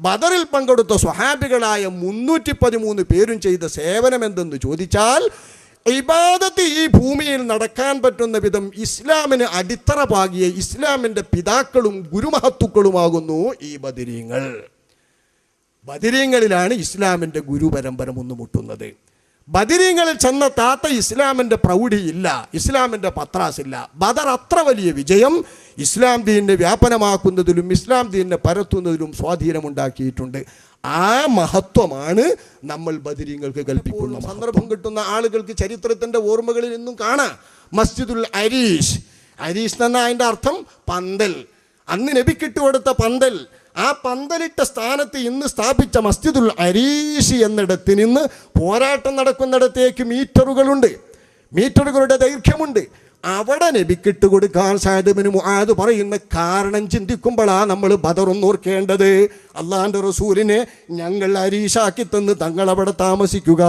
ബദറിൽ പങ്കെടുത്ത സ്വഹാബികളായ 313 പേരും ചെയ്ത സേവനം എന്തെന്ന് ചോദിച്ചാൽ, ഇബാദത്ത് ഈ ഭൂമിയിൽ നടക്കാൻ പറ്റുന്ന വിധം ഇസ്ലാമിന് അടിത്തറ പാകിയ ഇസ്ലാമിൻ്റെ പിതാക്കളും ഗുരുമഹത്തുക്കളുമാകുന്നു ഈ ബദരീങ്ങൾ. ബദരീങ്ങളിലാണ് ഇസ്ലാമിൻ്റെ ഗുരുപരമ്പര മുന്നുമുട്ടുന്നത്. ബദരീങ്ങളിൽ ചെന്ന താത്ത ഇസ്ലാമിൻ്റെ പ്രൗഢിയില്ല, ഇസ്ലാമിൻ്റെ പത്രാസില്ല. ബദർ അത്ര വലിയ വിജയം ഇസ്ലാം ദീനിനെ വ്യാപനമാക്കുന്നതിലും ഇസ്ലാം ദീനിനെ പരത്തുന്നതിലും സ്വാധീനമുണ്ടാക്കിയിട്ടുണ്ട്. ആ മഹത്വമാണ് നമ്മൾ ബദരീങ്ങൾക്ക് കൽപ്പിക്കുന്ന. സന്ദർഭം കിട്ടുന്ന ആളുകൾക്ക് ചരിത്രത്തിൻ്റെ ഓർമ്മകളിൽ നിന്നും കാണാം. മസ്ജിദുൽ അരീഷ്, അരീഷ് എന്ന അതിൻ്റെ അർത്ഥം പന്തൽ. അന്ന് നബിക്കിട്ട് കൊടുത്ത പന്തൽ, ആ പന്തലിട്ട സ്ഥാനത്ത് ഇന്ന് സ്ഥാപിച്ച മസ്ജിദുൽ അരീഷ് എന്നിടത്ത് നിന്ന് പോരാട്ടം നടക്കുന്നിടത്തേക്ക് മീറ്ററുകളുണ്ട്, മീറ്ററുകളുടെ ദൈർഘ്യമുണ്ട്. അവിടെ നബിക്കിട്ട് കൊടുക്കാൻ സഅദ് ഇബ്നു മുആദ് പറയുന്ന കാരണം ചിന്തിക്കുമ്പോഴാണ് നമ്മൾ ബദറൊന്ന് ഓർക്കേണ്ടത്. അള്ളാഹിൻ്റെ റസൂലിനെ ഞങ്ങൾ അരീഷാക്കി തന്ന് തങ്ങളവിടെ താമസിക്കുക,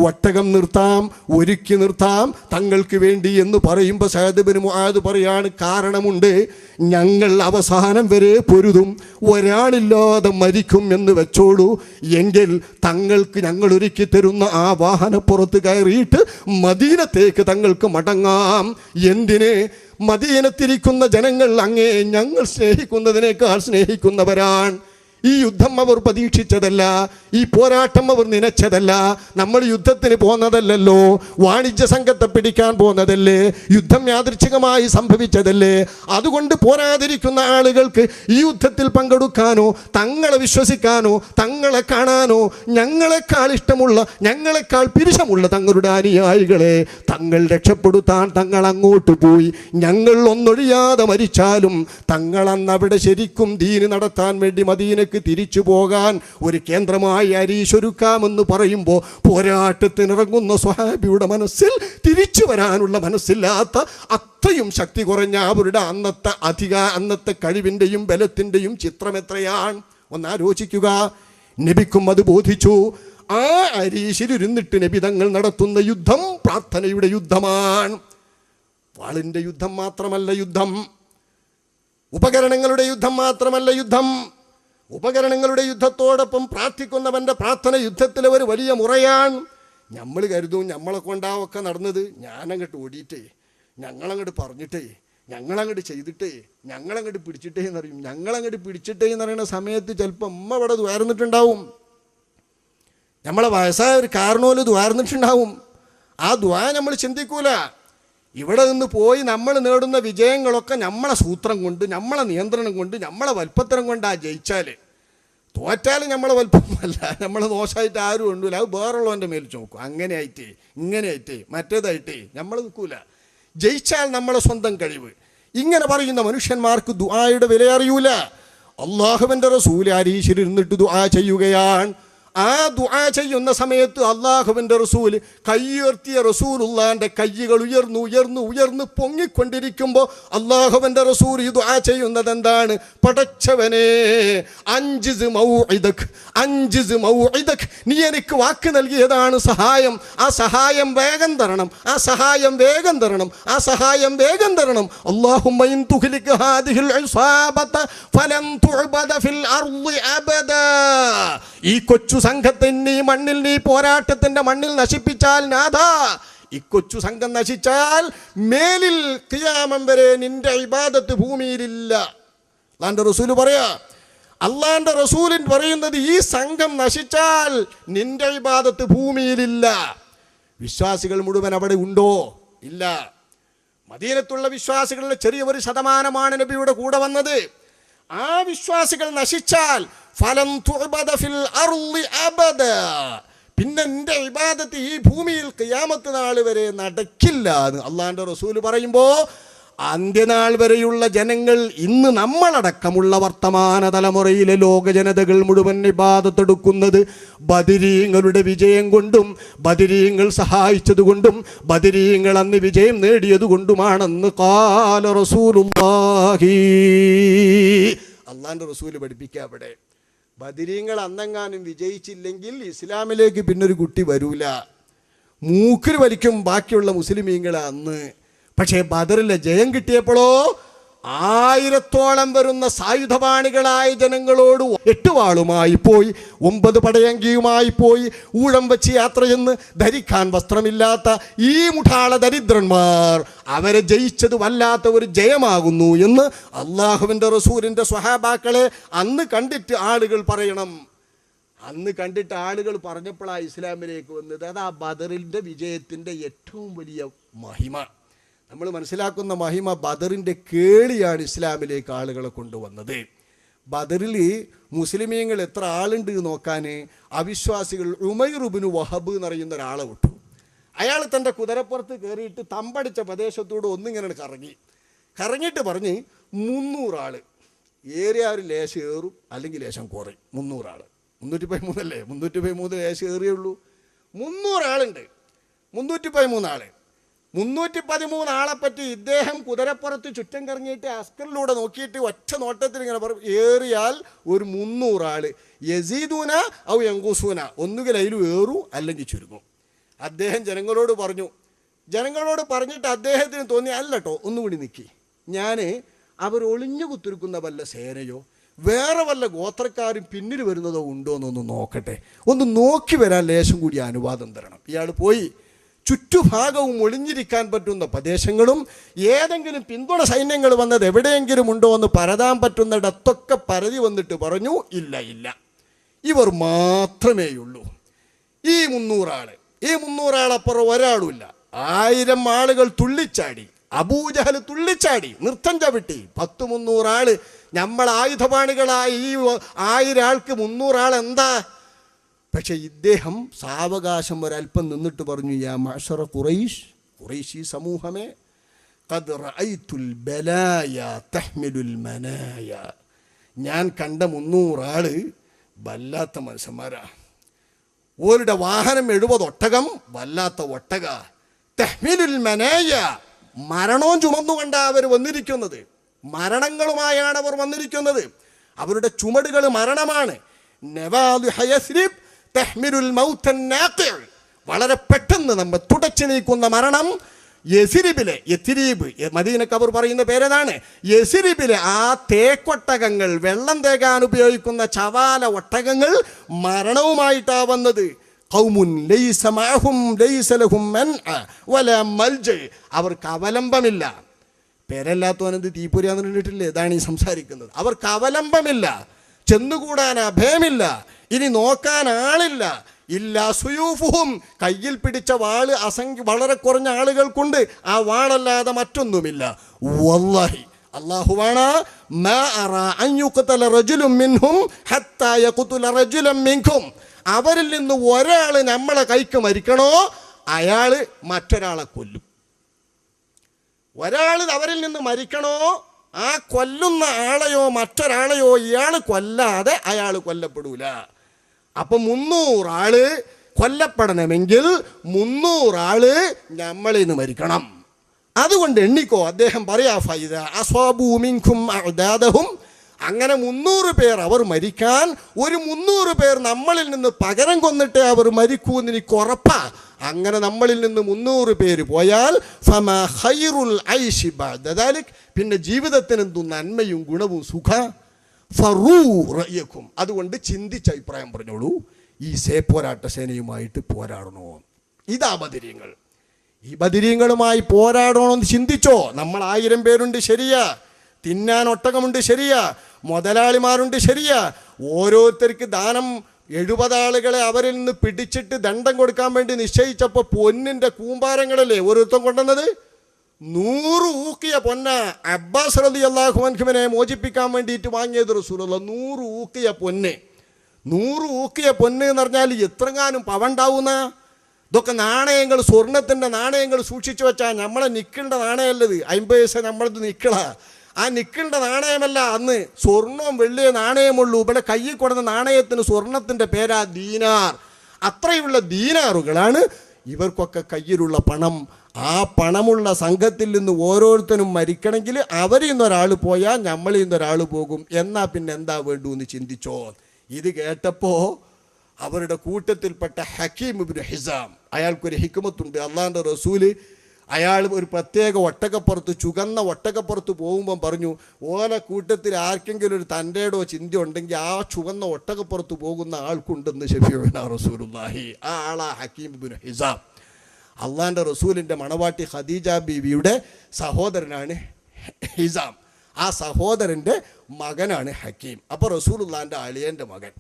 ഒട്ടകം നിർത്താം, ഒരുക്കി നിർത്താം തങ്ങൾക്ക് വേണ്ടി എന്ന് പറയുമ്പോൾ സഅദ് ഇബ്നു മുആദ് പറയാണ്, കാരണമുണ്ട്, ഞങ്ങൾ അവസാനം വരെ പൊരുതും, ഒരാളില്ലാതെ മരിക്കും എന്ന് വെച്ചോളൂ, എങ്കിൽ തങ്ങൾക്ക് ഞങ്ങൾ ഒരുക്കി തരുന്ന ആ വാഹനപ്പുറത്ത് കയറിയിട്ട് മദീനത്തേക്ക് തങ്ങൾക്ക് മടങ്ങാം. എന്തിന്? മദീനത്തിരിക്കുന്ന ജനങ്ങൾ അങ്ങേ ഞങ്ങൾ സ്നേഹിക്കുന്നതിനേക്കാൾ സ്നേഹിക്കുന്നവരാണ്. ഈ യുദ്ധം അവർ പ്രതീക്ഷിച്ചതല്ല, ഈ പോരാട്ടം അവർ നനച്ചതല്ല. നമ്മൾ യുദ്ധത്തിന് പോന്നതല്ലല്ലോ, വാണിജ്യ സംഘത്തെ പിടിക്കാൻ പോന്നതല്ലേ, യുദ്ധം യാദൃച്ഛികമായി സംഭവിച്ചതല്ലേ. അതുകൊണ്ട് പോരാതിരിക്കുന്ന ആളുകൾക്ക് ഈ യുദ്ധത്തിൽ പങ്കെടുക്കാനോ തങ്ങളെ വിശ്വസിക്കാനോ തങ്ങളെ കാണാനോ ഞങ്ങളെക്കാൾ ഇഷ്ടമുള്ള, ഞങ്ങളെക്കാൾ പിരിശമുള്ള തങ്ങളുടെ അനുയായികളെ തങ്ങൾ രക്ഷപ്പെടുത്താൻ തങ്ങൾ അങ്ങോട്ട് പോയി. ഞങ്ങൾ ഒന്നൊഴിയാതെ മരിച്ചാലും തങ്ങളന്ന് അവിടെ ശരിക്കും ദീന് നടത്താൻ വേണ്ടി മദീനക്ക് തിരിച്ചു പോകാൻ ഒരു കേന്ദ്രമായി അരീഷ് ഒരുക്കാമെന്ന് പറയുമ്പോൾ പോരാട്ടത്തിനിറങ്ങുന്ന സ്വഹാബിയുടെ മനസ്സിൽ തിരിച്ചു വരാനുള്ള മനസ്സില്ലാത്ത, അത്രയും ശക്തി കുറഞ്ഞ അവരുടെ അന്നത്തെ കഴിവിൻ്റെയും ബലത്തിൻ്റെയും ചിത്രം എത്രയാണ് ഒന്നാലോചിക്കുക. നബിക്കും അത് ബോധിച്ചു. ആ അരീശിലിരുന്നിട്ട് നബി തങ്ങൾ നടത്തുന്ന യുദ്ധം പ്രാർത്ഥനയുടെ യുദ്ധമാണ്. വാളിൻ്റെ യുദ്ധം മാത്രമല്ല യുദ്ധം, ഉപകരണങ്ങളുടെ യുദ്ധം മാത്രമല്ല യുദ്ധം. ഉപകരണങ്ങളുടെ യുദ്ധത്തോടൊപ്പം പ്രാർത്ഥിക്കുന്നവൻ്റെ പ്രാർത്ഥന യുദ്ധത്തിലെ ഒരു വലിയ മുറയാണ്. നമ്മൾ കരുതും നമ്മളെ കൊണ്ടാവൊക്കെ നടന്നത്, ഞാനങ്ങോട്ട് ഓടിയിട്ടേ, ഞങ്ങളങ്ങോട്ട് പറഞ്ഞിട്ടേ, ഞങ്ങളങ്ങോട്ട് ചെയ്തിട്ടേ, ഞങ്ങളങ്ങോട്ട് പിടിച്ചിട്ടേ എന്നറിയും. ഞങ്ങളങ്ങോട്ട് പിടിച്ചിട്ടേ എന്ന് പറയുന്ന സമയത്ത് ചിലപ്പോൾ അമ്മ ഇവിടെ ദ്വാരന്നിട്ടുണ്ടാവും, നമ്മളെ വയസ്സായ ഒരു കാരണോല് ദ്വാരന്നിട്ടുണ്ടാവും. ആ ദ്വാ നമ്മൾ ചിന്തിക്കൂല. ഇവിടെ നിന്ന് പോയി നമ്മൾ നേടുന്ന വിജയങ്ങളൊക്കെ നമ്മളെ സൂത്രം കൊണ്ട്, നമ്മളെ നിയന്ത്രണം കൊണ്ട്, നമ്മളെ വൽപ്പത്തരം കൊണ്ടാ ജയിച്ചാൽ. തോറ്റാൽ നമ്മളെ വൽപ്പമല്ല, നമ്മളെ ദോഷമായിട്ട് ആരും ഉണ്ടല്ല, അത് വേറുള്ളവൻ്റെ മേൽ ചോക്കും. അങ്ങനെ ആയിട്ടേ, ഇങ്ങനെ ആയിട്ടേ, മറ്റേതായിട്ടേ നമ്മൾ നിൽക്കൂല. ജയിച്ചാൽ നമ്മളെ സ്വന്തം കഴിവ്. ഇങ്ങനെ പറയുന്ന മനുഷ്യന്മാർക്ക് ദുആയുടെ വില അറിയൂല. അള്ളാഹുവിൻ്റെ റസൂൽ അരീശിലിരുന്നിട്ട് ദുആ ചെയ്യുകയാണ്. ആ ദുആ ചെയ്യുന്ന സമയത്ത് അള്ളാഹുവിൻ്റെ റസൂൽ കയ്യുയർത്തിയ റസൂലുള്ളാൻ്റെ കയ്യുകൾ ഉയർന്നു ഉയർന്നു ഉയർന്ന് പൊങ്ങിക്കൊണ്ടിരിക്കുമ്പോൾ അള്ളാഹുവിൻ്റെ റസൂൽ ഈ ദുആ ചെയ്യുന്നത് എന്താണ്? പടച്ചവനെ, അൻജിസ് മൗഇദക്, നീ എനിക്ക് വാക്ക് നൽകിയതാണ് സഹായം, ആ സഹായം വേഗം തരണം, ആ സഹായം വേഗം തരണം, ആ സഹായം വേഗം തരണം. അല്ലാഹുമ്മ ഇൻ തുഹ്ലിക ഹാദിഹിൽ ഇസാബത ഫലൻ തുഅബദ ഫിൽ അർളി അബദാ. ഈ കൊച്ചു സംഘത്തെ നീ മണ്ണിൽ, നീ പോരാട്ടത്തിന്റെ മണ്ണിൽ നശിപ്പിച്ചാൽ നാഥാ, ഈ കൊച്ചു സംഘം നശിച്ചാൽ മേലിൽ ഖിയാമം വരെ നിന്റെ ഇബാദത്ത് ഭൂമിയിലില്ല. അല്ലാഹുവിന്റെ റസൂൽ പറയാ, അല്ലാഹുവിന്റെ റസൂലിൻ പറയുന്നത് ഈ സംഘം നശിച്ചാൽ നിന്റെ ഇബാദത്ത് ഭൂമിയിലില്ല. വിശ്വാസികൾ മുഴുവൻ അവിടെ ഉണ്ടോ? ഇല്ല. മദീനത്തുള്ള വിശ്വാസികളുടെ ചെറിയൊരു ശതമാനമാണ് നബിയുടെ കൂടെ വന്നത്. ആ വിശ്വാസികൾ നശിച്ചാൽ ഫലം തുഅബദ ഫിൽ അർളി അബദ, പിന്നെ എൻ്റെ ഇബാദത്ത് ഈ ഭൂമിയിൽ ഖിയാമത്ത് നാൾ വരെ നടക്കില്ല എന്ന് അള്ളാഹിൻ്റെ റസൂൽ പറയുമ്പോൾ അന്ത്യനാൾ വരെയുള്ള ജനങ്ങൾ, ഇന്ന് നമ്മളടക്കമുള്ള വർത്തമാന തലമുറയിലെ ലോക ജനതകൾ മുഴുവൻ ഇബാദത്തെടുക്കുന്നത് ബദരീങ്ങളുടെ വിജയം കൊണ്ടും ബദരീങ്ങൾ സഹായിച്ചതുകൊണ്ടും ബദരീങ്ങൾ അന്ന് വിജയം നേടിയതുകൊണ്ടുമാണെന്ന് ഖാല റസൂലുള്ളാഹി. അള്ളാഹിൻ്റെ റസൂല് പഠിപ്പിക്കുക അവിടെ, ബദരീങ്ങൾ അന്നെങ്ങാനും വിജയിച്ചില്ലെങ്കിൽ ഇസ്ലാമിലേക്ക് പിന്നൊരു കുട്ടി വരൂല. മൂക്കിൽ വലിക്കും ബാക്കിയുള്ള മുസ്ലിമീങ്ങൾ അന്ന്. പക്ഷേ ബദറിലെ ജയം കിട്ടിയപ്പോഴോ 1000-ഓളം വരുന്ന സായുധപാണികളായ ജനങ്ങളോട് 8 വാളുമായി പോയി, 9 പടയങ്കിയുമായി പോയി, ഊഴം വെച്ച് യാത്ര ചെന്ന് ധരിക്കാൻ വസ്ത്രമില്ലാത്ത ഈ മുഠാള ദരിദ്രന്മാർ അവരെ ജയിച്ചത് വല്ലാത്ത ഒരു ജയമാകുന്നു എന്ന് അള്ളാഹുവിൻ്റെ റസൂലിൻ്റെ സ്വഹാബാക്കളെ അന്ന് കണ്ടിട്ട് ആളുകൾ പറയണം. അന്ന് കണ്ടിട്ട് ആളുകൾ പറഞ്ഞപ്പോഴാണ് ഇസ്ലാമിലേക്ക് വന്നത്. അതാ ബദറിൻ്റെ വിജയത്തിൻ്റെ ഏറ്റവും വലിയ മഹിമ. നമ്മൾ മനസ്സിലാക്കുന്ന മഹിമ ബദറിൻ്റെ കേളിയാണ് ഇസ്ലാമിലേക്ക് ആളുകളെ കൊണ്ടുവന്നത്. ബദറിൽ മുസ്ലിമീങ്ങൾ എത്ര ആളുണ്ട് നോക്കാൻ അവിശ്വാസികൾ ഉമൈർ ഇബ്നു വഹബ് എന്ന് പറയുന്ന ഒരാളെ വിട്ടു. അയാൾ തൻ്റെ കുതിരപ്പുറത്ത് കയറിയിട്ട് തമ്പടിച്ച പ്രദേശത്തോട് ഒന്നിങ്ങനെ കറങ്ങിയിട്ട് പറഞ്ഞ് 300 ആൾ ഏറിയ ഒരു ലേശം ഏറും അല്ലെങ്കിൽ ലേശം കുറയും. 300 ആൾ 313 അല്ലേ, 313 ലേശം ഏറിയുള്ളൂ. 300 ആളുണ്ട്, 313 ആൾ. 313 ആളെപ്പറ്റി ഇദ്ദേഹം കുതിരപ്പുറത്ത് ചുറ്റം കറങ്ങിയിട്ട് അസ്കറിലൂടെ നോക്കിയിട്ട് ഒറ്റ നോട്ടത്തിൽ ഇങ്ങനെ പറയും, ഏറിയാൽ ഒരു 300 ആൾ യസീദൂന ഔ യങ്കൂസൂന, ഒന്നുകിൽ അതിലും ഏറും അല്ലെങ്കിൽ ചുരുങ്ങും. അദ്ദേഹം ജനങ്ങളോട് പറഞ്ഞിട്ട് അദ്ദേഹത്തിന് തോന്നി, അല്ലട്ടോ ഒന്നുകൂടി നിൽക്കി, ഞാൻ അവർ ഒളിഞ്ഞു കുത്തിരിക്കുന്ന വല്ല സേനയോ വേറെ വല്ല ഗോത്രക്കാരും പിന്നിൽ വരുന്നതോ ഉണ്ടോ എന്നൊന്ന് നോക്കട്ടെ, ഒന്ന് നോക്കി വരാൻ ലേശം കൂടി അനുവാദം തരണം. ഇയാൾ പോയി ചുറ്റുഭാഗവും ഒളിഞ്ഞിരിക്കാൻ പറ്റുന്ന പ്രദേശങ്ങളും ഏതെങ്കിലും പിന്തുണ സൈന്യങ്ങൾ വന്നത് എവിടെയെങ്കിലും ഉണ്ടോ എന്ന് പരതാൻ പറ്റുന്നിടത്തൊക്കെ പരതി വന്നിട്ട് പറഞ്ഞു, ഇല്ല, ഇവർ മാത്രമേയുള്ളൂ. ഈ 300 ആൾ, ഈ 300 ആളപ്പുറം ഒരാളുമില്ല. 1000 ആളുകൾ തുള്ളിച്ചാടി, അബൂജഹൽ തുള്ളിച്ചാടി, നൃത്തം ചവിട്ടി. 300 ആൾ നമ്മൾ ആയുധപാണികളായ ഈ 1000 ആൾക്ക് 300 ആൾ എന്താ? പക്ഷെ ഇദ്ദേഹം സാവകാശം ഒരല്പം നിന്നിട്ട് പറഞ്ഞു, യാ മഅ്ശറ ഖുറൈശി സമൂഹമേ, ഖദ് റഅയ്തുൽ ബലായ തഹ്മിലുൽ മനായ. ഞാൻ കണ്ട 300 ആള് വല്ലാത്ത മനുഷ്യന്മാരാ. ഓരുടെ വാഹനം 70 ഒട്ടകം, വല്ലാത്ത ഒട്ടക. തഹ്മിലുൽ മനായ, മരണവും ചുമന്നുകൊണ്ടാണ് അവർ വന്നിരിക്കുന്നത്. മരണങ്ങളുമായാണ് അവർ വന്നിരിക്കുന്നത്. അവരുടെ ചുമടുകൾ മരണമാണ്. നവാദു ഹയസ്രിബ് തഹ്മിലുൽ മൗതൻ നാഖി, വളരെ പെട്ടെന്ന് നമ്മെ തുടച്ചു നീക്കുന്ന മരണം. യഥിരീബ്, മദീനക്ക് അവർ പറയുന്ന പേരതാണ്. യഥിരീബിലെ ആ തേക്കൊട്ടകങ്ങൾ, വെള്ളം തേക്കാൻ ഉപയോഗിക്കുന്ന ചവാല ഒട്ടകങ്ങൾ മരണവുമായിട്ടാ വന്നത്. ഖൗമുൻ ലൈസ മഅഹും ലൈസ ലഹും മൻഅ വലാ മൽജ, അവർക്ക് അവലംബമില്ല. പേരല്ലാത്തവനെന്ത് തീപ്പൊരിയാന്ന് കണ്ടിട്ടില്ലേ? ഇതാണ് ഈ സംസാരിക്കുന്നത്. അവർക്ക് അവലംബമില്ല, ചെന്നുകൂടാൻ അഭയമില്ല, ഇനി നോക്കാൻ ആളില്ല. ഇല്ലാ സുയൂഫുഹും, കയ്യിൽ പിടിച്ച വാള് വളരെ കുറഞ്ഞ ആളുകൾക്കുണ്ട്, ആ വാളല്ലാതെ മറ്റൊന്നുമില്ല. വല്ലാഹി, അല്ലാഹുവാണ്, മാ അറാ അൻ യുഖ്തല റജുലുൻ മിൻഹും ഹത്താ യഖ്തുല റജുലൻ മിൻകും, അവരിൽ നിന്ന് ഒരാൾ നമ്മളെ കൈക്ക് മരിക്കണോ അയാൾ മറ്റൊരാളെ കൊല്ലും. ഒരാൾ അവരിൽ നിന്ന് മരിക്കണോ, ആ കൊല്ലുന്ന ആളെയോ മറ്റൊരാളെയോ ഇയാൾ കൊല്ലാതെ അയാൾ കൊല്ലപ്പെടൂല. അപ്പം 300 ആള് കൊല്ലപ്പെടണമെങ്കിൽ 300 ആള് നമ്മളിൽ നിന്ന് മരിക്കണം. അതുകൊണ്ട് എണ്ണിക്കോ. അദ്ദേഹം പറയാ, ഫൈദ അസ്വാബൂ മിൻകും അഅദാദഹും, അങ്ങനെ 300 പേർ അവർ മരിക്കാൻ, ഒരു 300 പേർ നമ്മളിൽ നിന്ന് പകരം കൊന്നിട്ടേ അവർ മരിക്കൂ എന്ന് എനിക്ക് ഉറപ്പാ. അങ്ങനെ നമ്മളിൽ നിന്ന് 300 പേര് പോയാൽ ഫമാ ഖൈറുൽ ഐശി ബഅദ ദാലിക്, പിന്നെ ജീവിതത്തിന് എന്തു നന്മയും ഗുണവും സുഖ. ഫറൂ റഅയക്കും, അതുകൊണ്ട് ചിന്തിച്ച് അഭിപ്രായം പറഞ്ഞോളൂ, ഈ പോരാട്ട സേനയുമായിട്ട് പോരാടണോ? ഇതാ ബദരീങ്ങൾ. ഈ ബദരീങ്ങളുമായി പോരാടണമെന്ന് ചിന്തിച്ചോ. നമ്മൾ 1000 പേരുണ്ട്, ശരിയാ. തിന്നാൻ ഒട്ടകമുണ്ട്, ശരിയാ. മുതലാളിമാരുണ്ട്, ശരിയാ. ഓരോരുത്തർക്ക് ദാനം 70 ആളുകളെ അവരിൽ നിന്ന് പിടിച്ചിട്ട് ദണ്ഡം കൊടുക്കാൻ വേണ്ടി നിശ്ചയിച്ചപ്പോൾ പൊന്നിൻ്റെ കൂമ്പാരങ്ങളല്ലേ ഓരോരുത്തം കൊണ്ടുവന്നത്? 100 ഊക്കിയ പൊന്ന അബ്ബാസ് റളിയല്ലാഹു അൻഹുവിനെ മോചിപ്പിക്കാൻ വേണ്ടിയിട്ട് വാങ്ങിയത് റസൂലുള്ളാഹി. 100 ഊക്കിയ പൊന്ന്. 100 ഊക്കിയ പൊന്ന് എന്ന് പറഞ്ഞാൽ എത്രങ്ങാനും പവണ്ടാവുന്ന. ഇതൊക്കെ നാണയങ്ങൾ, സ്വർണത്തിൻ്റെ നാണയങ്ങൾ സൂക്ഷിച്ചു വെച്ചാൽ നമ്മളെ നിക്കിളിൻ്റെ നാണയമല്ലത്. 50 പൈസ നമ്മളത് നിക്കിള. ആ നിക്കിളിൻ്റെ നാണയമല്ല, അന്ന് സ്വർണവും വെള്ളിയ നാണയമുള്ളൂ. ഇവിടെ കയ്യിൽ കൊടുന്ന നാണയത്തിന് സ്വർണത്തിൻ്റെ പേരാ ദീനാർ. അത്രയുള്ള ദീനാറുകളാണ് ഇവർക്കൊക്കെ കയ്യിലുള്ള പണം. ആ പണമുള്ള സംഘത്തിൽ നിന്ന് ഓരോരുത്തരും മരിക്കണമെങ്കിൽ അവരിൽ നിന്നൊരാൾ പോയാൽ നമ്മളിൽ നിന്നൊരാൾ പോകും. എന്നാൽ പിന്നെ എന്താ വേണ്ടു എന്ന് ചിന്തിച്ചോ. ഇത് കേട്ടപ്പോൾ അവരുടെ കൂട്ടത്തിൽപ്പെട്ട ഹക്കീം ഇബ്നു ഹിസാം, അയാൾക്കൊരു ഹിക്മത്തുണ്ട്. അള്ളാഹിൻ്റെ റസൂല് അയാൾ ഒരു പ്രത്യേക ഒട്ടകപ്പുറത്ത് ചുവന്ന ഒട്ടകപ്പുറത്ത് പോകുമ്പം പറഞ്ഞു, ഓല കൂട്ടത്തിൽ ആർക്കെങ്കിലും ഒരു തൻ്റെടോ ചിന്ത ഉണ്ടെങ്കിൽ ആ ചുവന്ന ഒട്ടകപ്പുറത്ത് പോകുന്ന ആൾക്കുണ്ടെന്ന് ശഫീഉനാ റസൂലുള്ളാഹി. ആ ആളാ ഹക്കീം ഇബ്നു ഹിസാം. അള്ളാൻ്റെ റസൂലിൻ്റെ മണവാട്ടി ഖദീജ ബീവിയുടെ സഹോദരനാണ് ഹിസാം. ആ സഹോദരൻ്റെ മകനാണ് ഹക്കീം. അപ്പോൾ റസൂലുള്ളാഹിൻ്റെ അളിയൻ്റെ മകൻ,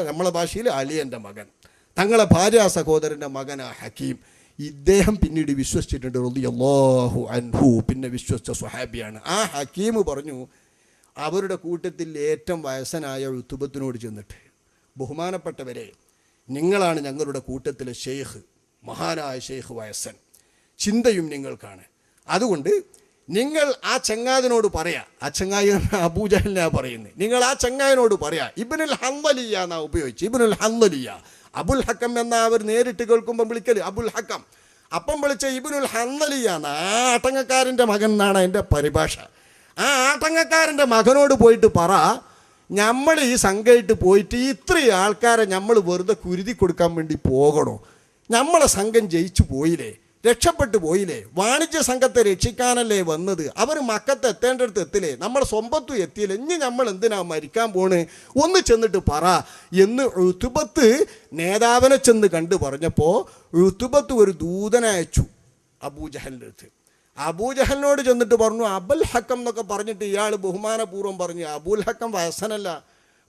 നമ്മളെ ഭാഷയിൽ അളിയൻ്റെ മകൻ, തങ്ങളെ ഭാര്യ സഹോദരൻ്റെ മകനാ ഹക്കീം. ഇദ്ദേഹം പിന്നീട് വിശ്വസിച്ചിട്ടുണ്ട് റളിയല്ലാഹു അൻഹു, പിന്നെ വിശ്വസിച്ച സ്വഹാബിയാണ്. ആ ഹക്കീം പറഞ്ഞു, അവരുടെ കൂട്ടത്തിൽ ഏറ്റവും വയസ്സനായ ഉത്തുബത്തിനോട് ചെന്നിട്ട്, ബഹുമാനപ്പെട്ടവരെ, നിങ്ങളാണ് ഞങ്ങളുടെ കൂട്ടത്തിലെ ഷെയ്ഖ്, മഹാനായ ഷെയ്ഖ് വയസ്സൻ, ചിന്തയും നിങ്ങൾക്കാണ്. അതുകൊണ്ട് നിങ്ങൾ ആ ചങ്ങാതിനോട് പറയാ, ആ ചങ്ങായി അബൂജഹലിനാ പറയുന്നത്, നിങ്ങൾ ആ ചങ്ങായിനോട് പറയാ, ഇബ്നുൽ ഹൻദലിയ എന്നാ ഉപയോഗിച്ച്, ഇബ്നുൽ ഹൻദലിയ. അബുൽ ഹക്കം എന്ന അവർ നേരിട്ട് കേൾക്കുമ്പം വിളിക്കല് അബുൽ ഹക്കം, അപ്പം വിളിച്ച ഇബ്നുൽ ഹൻദലിയ എന്ന ആ ആട്ടങ്ങക്കാരൻ്റെ മകൻ എന്നാണ് എൻ്റെ പരിഭാഷ. ആ ആട്ടങ്ങക്കാരൻ്റെ മകനോട് പോയിട്ട് പറ, നമ്മൾ ഈ സംഘമായിട്ട് പോയിട്ട് ഇത്രയും ആൾക്കാരെ നമ്മൾ വെറുതെ കുരുതി കൊടുക്കാൻ വേണ്ടി പോകണോ? നമ്മളെ സംഘം ജയിച്ചു പോയില്ലേ, രക്ഷപ്പെട്ടു പോയില്ലേ, വാണിജ്യ സംഘത്തെ രക്ഷിക്കാനല്ലേ വന്നത്, അവർ മക്കത്ത് എത്തേണ്ടടുത്ത് എത്തില്ലേ, നമ്മൾ സ്വമ്പത്തും എത്തിയില്ലേ, ഇനി നമ്മൾ എന്തിനാ മരിക്കാൻ പോണ്, ഒന്ന് ചെന്നിട്ട് പറ എന്ന് ഉത്തുബത്ത് നേതാവിനെ ചെന്ന് കണ്ടു പറഞ്ഞപ്പോൾ ഉത്തുബത്ത് ഒരു ദൂതനെ അയച്ചു അബൂജഹലിൻ്റെ അടുത്ത്. അബൂജഹലിനോട് ചെന്നിട്ട് പറഞ്ഞു, അബുൽ ഹക്കം എന്നൊക്കെ പറഞ്ഞിട്ട് ഇയാൾ ബഹുമാനപൂർവ്വം പറഞ്ഞു, അബുൽ ഹക്കം വയസ്സനല്ല,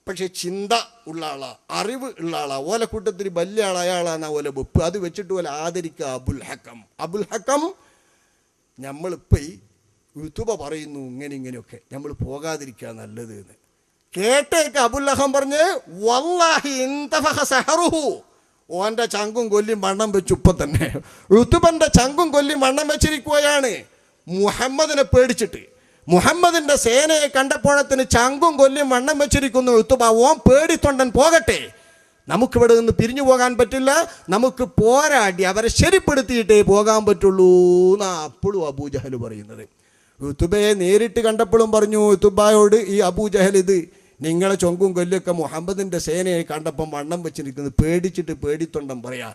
പക്ഷേ ചിന്ത ഉള്ള ആളാ, അറിവ് ഉള്ള ആളാ, ഓല കൂട്ടത്തിൽ വലിയ ആൾ അയാളാണ് ഓല വെപ്പ്, അത് വെച്ചിട്ട് ഓല ആദരിക്കുക അബുൽ ഹക്കം. അബുൽ ഹക്കം, നമ്മളിപ്പോൾ ഈ യുത്തുബ പറയുന്നു ഇങ്ങനെയൊക്കെ, നമ്മൾ പോകാതിരിക്കുക നല്ലത് എന്ന് കേട്ടേക്ക് അബുൽ ഹക്കം പറഞ്ഞ്, വല്ലാഹി ഇൻതഫഖ സഹറുഹു, ഓൻ്റെ ചങ്കും കൊല്ലിയും വണ്ണം വെച്ചു. ഇപ്പം തന്നെ യുത്തുബൻ്റെ ചങ്കും കൊല്ലിയും വണ്ണം വെച്ചിരിക്കുകയാണ് മുഹമ്മദിനെ പേടിച്ചിട്ട്. മുഹമ്മദിൻ്റെ സേനയെ കണ്ടപ്പോഴത്തിന് ചങ്കും കൊല്ലിയും വണ്ണം വെച്ചിരിക്കുന്നു ഉത്തുബ. ഓൻ പേടിത്തൊണ്ടൻ പോകട്ടെ, നമുക്കിവിടെ നിന്ന് പിരിഞ്ഞു പോകാൻ പറ്റില്ല, നമുക്ക് പോരാടി അവരെ ശരിപ്പെടുത്തിയിട്ടേ പോകാൻ പറ്റുള്ളൂ എന്നാ അപ്പോഴും അബൂജഹൽ പറയുന്നത്. ഉത്തുബയെ നേരിട്ട് കണ്ടപ്പോഴും പറഞ്ഞു ഉത്തുബയോട്, ഈ അബൂജഹൽ ഇത് നിങ്ങളെ ചൊങ്കും കൊല്ലിയൊക്കെ മുഹമ്മദിൻ്റെ സേനയെ കണ്ടപ്പം വണ്ണം വെച്ചിരിക്കുന്നത് പേടിച്ചിട്ട് പേടിത്തൊണ്ടൻ പറയാ.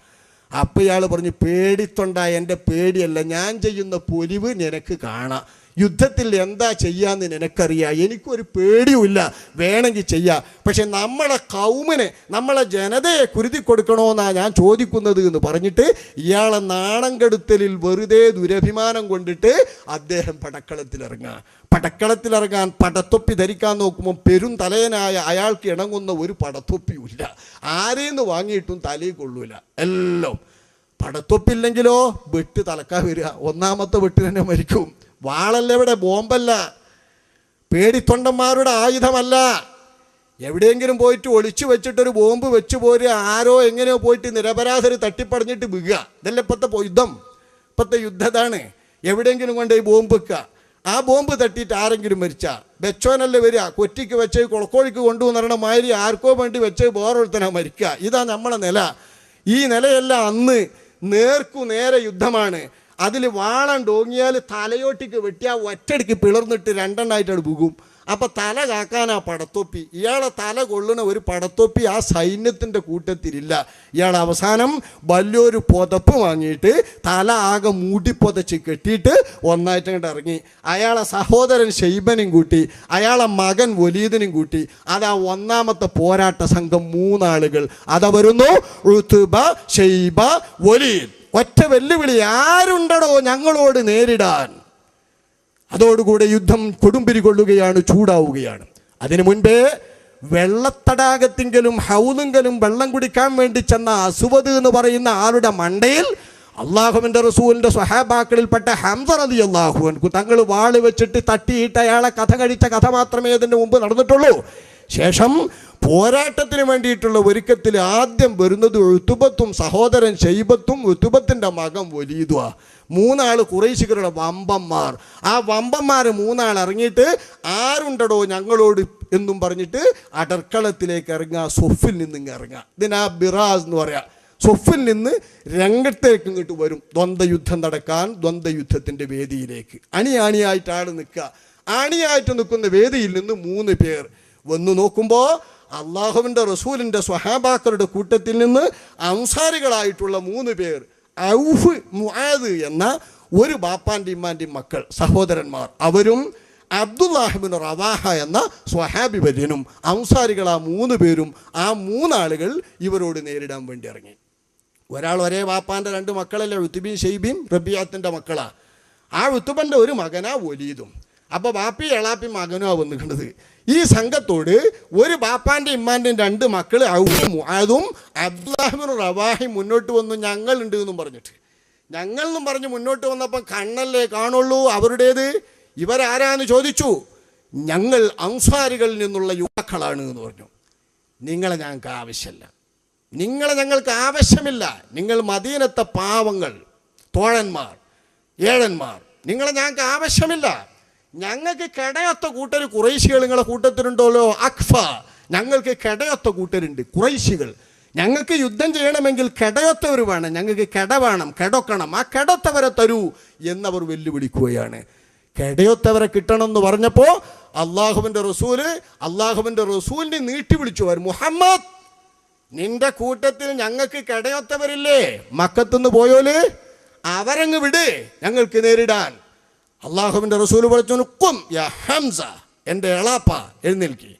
അപ്പം ഇയാൾ പറഞ്ഞു, പേടിത്തൊണ്ട എൻ്റെ പേടിയല്ല, ഞാൻ ചെയ്യുന്ന പൊലിവ് നിനക്ക് കാണാം, യുദ്ധത്തിൽ എന്താ ചെയ്യാന്ന് നിനക്കറിയാം, എനിക്കൊരു പേടിയുമില്ല, വേണമെങ്കിൽ ചെയ്യാം, പക്ഷെ നമ്മളെ കൗമിനെ, നമ്മളെ ജനതയെ കുരുതി കൊടുക്കണമെന്നാണ് ഞാൻ ചോദിക്കുന്നത് എന്ന് പറഞ്ഞിട്ട് ഇയാളെ നാണം കെടുത്തലിൽ വെറുതെ ദുരഭിമാനം കൊണ്ടിട്ട് അദ്ദേഹം പടക്കളത്തിലിറങ്ങാൻ പടത്തൊപ്പി ധരിക്കാൻ നോക്കുമ്പോൾ പെരും തലയനായ അയാൾക്ക് ഇണങ്ങുന്ന ഒരു പടത്തൊപ്പിയുമില്ല, ആരെന്ന് വാങ്ങിയിട്ടും തലയിൽ കൊള്ളൂല. എല്ലാം പടത്തൊപ്പില്ലെങ്കിലോ വെട്ട് തലക്കാ വരിക, ഒന്നാമത്തെ വെട്ട് തന്നെ മരിക്കും. വാളല്ല, ഇവിടെ ബോംബല്ല, പേടിത്തൊണ്ടന്മാരുടെ ആയുധമല്ല. എവിടെയെങ്കിലും പോയിട്ട് ഒളിച്ചു വെച്ചിട്ടൊരു ബോംബ് വെച്ച് പോരുക, ആരോ എങ്ങനെയോ പോയിട്ട് നിരപരാധര് തട്ടിപ്പടഞ്ഞിട്ട് വീഴുക, ഇതല്ല ഇപ്പോഴത്തെ യുദ്ധതാണ്. എവിടെയെങ്കിലും കൊണ്ട് ഈ ബോംബ് വെക്കുക, ആ ബോംബ് തട്ടിയിട്ട് ആരെങ്കിലും മരിച്ചാൽ വെച്ചോനല്ലേ വരിക, കൊറ്റിക്ക് വെച്ച് കൊളക്കോഴിക്ക് കൊണ്ടുവന്നിരണ മാതിരി ആർക്കോ വേണ്ടി വെച്ച് വേറൊരുത്തനാ മരിക്കുക. ഇതാ നമ്മളെ നില. ഈ നിലയല്ല അന്ന് നേർക്കുനേരെ യുദ്ധമാണ്. അതിൽ വാളണ്ടോങ്ങിയാൽ തലയോട്ടിക്ക് വെട്ടിയാൽ ഒറ്റടിക്ക് പിളർന്നിട്ട് രണ്ടെണ്ണമായിട്ടാണ് പോകും. അപ്പം തല കാക്കാനാ പടത്തൊപ്പി. ഇയാളെ തല കൊള്ളുന്ന ഒരു പടത്തൊപ്പി ആ സൈന്യത്തിൻ്റെ കൂട്ടത്തിലില്ല. ഇയാൾ അവസാനം വലിയൊരു പുതപ്പ് വാങ്ങിയിട്ട് തല ആകെ മൂടിപ്പൊതച്ച് കെട്ടിയിട്ട് ഒന്നായിട്ടങ്ങോട്ട് ഇറങ്ങി. അയാളെ സഹോദരൻ ഷെയ്ബനും കൂട്ടി, അയാളെ മകൻ വലീദിനും കൂട്ടി. അതാ ഒന്നാമത്തെ പോരാട്ട സംഘം 3 ആളുകൾ. അതാ വരുന്നു ഉത്ബ, ഷെയ്ബ, വലീദ്. ഒറ്റ വെല്ലുവിളി, ആരുണ്ടടോ ഞങ്ങളോട് നേരിടാൻ? അതോടുകൂടെ യുദ്ധം കൊടുമ്പിരി കൊള്ളുകയാണ്, ചൂടാവുകയാണ്. അതിനു മുൻപേ വെള്ളത്തടാകത്തിങ്കലും ഹൗലുങ്കലും വെള്ളം കുടിക്കാൻ വേണ്ടി ചെന്ന അസ്വദ് എന്ന് പറയുന്ന ആളുടെ മണ്ടയിൽ അള്ളാഹുവിൻ്റെ റസൂലിൻ്റെ സ്വഹാബാക്കളിൽപ്പെട്ട ഹംസ റളിയല്ലാഹു അൻഹു തങ്ങൾ വാള് വെച്ചിട്ട് തട്ടിയിട്ട് അയാളെ കഥ കഴിച്ച കഥ മാത്രമേ അതിൻ്റെ മുമ്പ് നടന്നിട്ടുള്ളൂ. ശേഷം പോരാട്ടത്തിന് വേണ്ടിയിട്ടുള്ള ഒരുക്കത്തിൽ ആദ്യം വരുന്നത് ഉത്ബത്തും സഹോദരൻ ഷെയ്ബത്തും ഉത്ബത്തിൻ്റെ മകൻ വലീദുവാ. 3 ആൾ ഖുറൈശികളുടെ വമ്പന്മാർ. ആ വമ്പന്മാർ 3 ആൾ ഇറങ്ങിയിട്ട് ആരുണ്ടടോ ഞങ്ങളോട് എന്നും പറഞ്ഞിട്ട് അടർക്കളത്തിലേക്ക് ഇറങ്ങുക, സൊഫിൽ നിന്ന് ഇറങ്ങുക. ഇതിനാ ബിറാസ് എന്ന് പറയാം. സൊഫിൽ നിന്ന് രംഗത്തേക്ക് ഇങ്ങോട്ട് വരും, ദ്വന്ദ്വയുദ്ധം നടക്കാൻ, ദ്വന്ദ്വയുദ്ധത്തിൻ്റെ വേദിയിലേക്ക് അണിയായിട്ട് നിൽക്കുക. അണിയായിട്ട് നിൽക്കുന്ന വേദിയിൽ നിന്ന് 3 പേർ വന്നു നോക്കുമ്പോൾ അള്ളാഹുവിൻ്റെ റസൂലിൻ്റെ സ്വഹാബാക്കളുടെ കൂട്ടത്തിൽ നിന്ന് അൻസാരികളായിട്ടുള്ള 3 പേർ, ഔഫ്, മുആദ് എന്ന ഒരു ബാപ്പാൻ്റെയും ഇമ്മാൻ്റെയും മക്കൾ സഹോദരന്മാർ, അവരും അബ്ദുല്ലാഹിബ്നു റവാഹ എന്ന സ്വഹാബി വര്യനും അൻസാരികൾ ആ 3 പേരും, ആ 3 ആളുകൾ ഇവരോട് നേരിടാൻ വേണ്ടി ഇറങ്ങി. ഒരാൾ ഒരേ ബാപ്പാൻ്റെ 2 മക്കളല്ലേ, ഉത്ബയും ഷെയ്ബയും റബിയാത്തിൻ്റെ മക്കളാ. ആ ഉത്തുബൻ്റെ ഒരു മകനാ വലീദും. അപ്പോൾ ബാപ്പി എളാപ്പി മകനും ആ വന്നിട്ടുള്ളത്. ഈ സംഘത്തോട് ഒരു ബാപ്പാൻ്റെ ഇമ്മാൻ്റെയും 2 മക്കൾ മുആദും അബ്ദുല്ലാഹിബ്നു റവാഹി മുന്നോട്ട് വന്നു. ഞങ്ങളുണ്ട് എന്നും പറഞ്ഞിട്ട്, ഞങ്ങളെന്നും പറഞ്ഞ് മുന്നോട്ട് വന്നപ്പം കണ്ണല്ലേ കാണുള്ളൂ അവരുടേത്. ഇവരാരാന്ന് ചോദിച്ചു. ഞങ്ങൾ അൻസാരികളിൽ നിന്നുള്ള യുവാക്കളാണ് എന്ന് പറഞ്ഞു. നിങ്ങളെ ഞങ്ങൾക്ക് ആവശ്യമില്ല, നിങ്ങളെ ഞങ്ങൾക്ക് ആവശ്യമില്ല. നിങ്ങൾ മദീനത്തെ പാവങ്ങൾ, തോഴന്മാർ, ഏഴന്മാർ, നിങ്ങളെ ഞങ്ങൾക്ക് ആവശ്യമില്ല. ഞങ്ങൾക്ക് കിടയൊത്ത കൂട്ടർ ഖുറൈശികൾ നിങ്ങളെ കൂട്ടത്തിലുണ്ടല്ലോ. അഖ്ഫ, ഞങ്ങൾക്ക് കിടയൊത്ത കൂട്ടരുണ്ട് ഖുറൈശികൾ. ഞങ്ങൾക്ക് യുദ്ധം ചെയ്യണമെങ്കിൽ കിടയൊത്തവർ വേണം, ഞങ്ങൾക്ക് കിട വേണം, കിടക്കണം. ആ കിടത്തവരെ തരൂ എന്നവർ വെല്ലുവിളിക്കുകയാണ്. കിടയൊത്തവരെ കിട്ടണമെന്ന് പറഞ്ഞപ്പോൾ അള്ളാഹുവിൻ്റെ റസൂലിനെ നീട്ടി വിളിച്ചു. മുഹമ്മദ്, നിന്റെ കൂട്ടത്തിൽ ഞങ്ങൾക്ക് കിടയൊത്തവരില്ലേ, മക്കത്തുനിന്ന് പോയോല്, അവരങ്ങ് വിട്, ഞങ്ങൾക്ക് നേരിടാൻ. അള്ളാഹുവിൻ്റെ റസൂൽ പറഞ്ഞു, കും യാ ഹംസ, എൻ്റെ എളാപ്പ എഴുന്നേൽക്കി.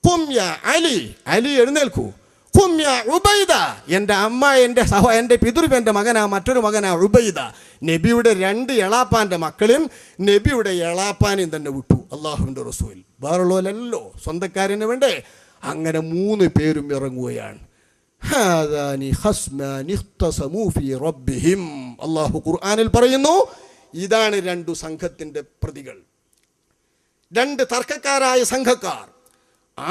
കും യാ അലി, അലി എഴുന്നേൽക്കൂ. കും യാ ഉബൈദ, എൻ്റെ അമ്മ, എൻ്റെ പിതൃവ്യൻ്റെ മകനാ, മറ്റൊരു മകനാ ഉബൈദ. നബിയുടെ 2 എളാപ്പാൻ്റെ മക്കളും നബിയുടെ എളാപ്പാനെയും തന്നെ വിട്ടു അള്ളാഹുവിൻ്റെ റസൂൽ. വേറുള്ളവരല്ലോ, സ്വന്തക്കാരന് വേണ്ടേ. അങ്ങനെ 3 പേരും ഇറങ്ങുകയാണ്. അള്ളാഹു ഖുർആനിൽ പറയുന്നു, ഇതാണ് 2 സംഘത്തിൻ്റെ പ്രതികൾ, 2 തർക്കക്കാരായ സംഘക്കാർ.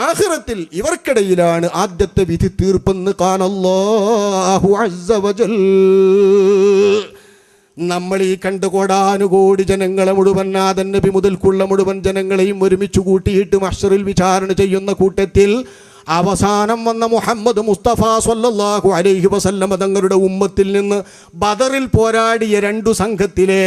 ആഖിറത്തിൽ ഇവർക്കിടയിലാണ് ആദ്യത്തെ വിധി തീർപ്പെന്ന് ഖാലല്ലാഹു അസ്സ വജൽ. നമ്മൾ ഈ കണ്ട് കോടാനുകോടി ജനങ്ങളെ മുഴുവൻ, ആദം നബി മുതൽക്കുള്ള മുഴുവൻ ജനങ്ങളെയും ഒരുമിച്ച് കൂട്ടിയിട്ട് മഹ്ശറിൽ വിചാരണ ചെയ്യുന്ന കൂട്ടത്തിൽ അവസാനം വന്ന മുഹമ്മദ് മുസ്തഫ സ്വല്ലല്ലാഹു അലൈഹി വസല്ലം തങ്ങളുടെ ഉമ്മത്തിൽ നിന്ന് ബദറിൽ പോരാടിയ 2 സംഘത്തിലെ,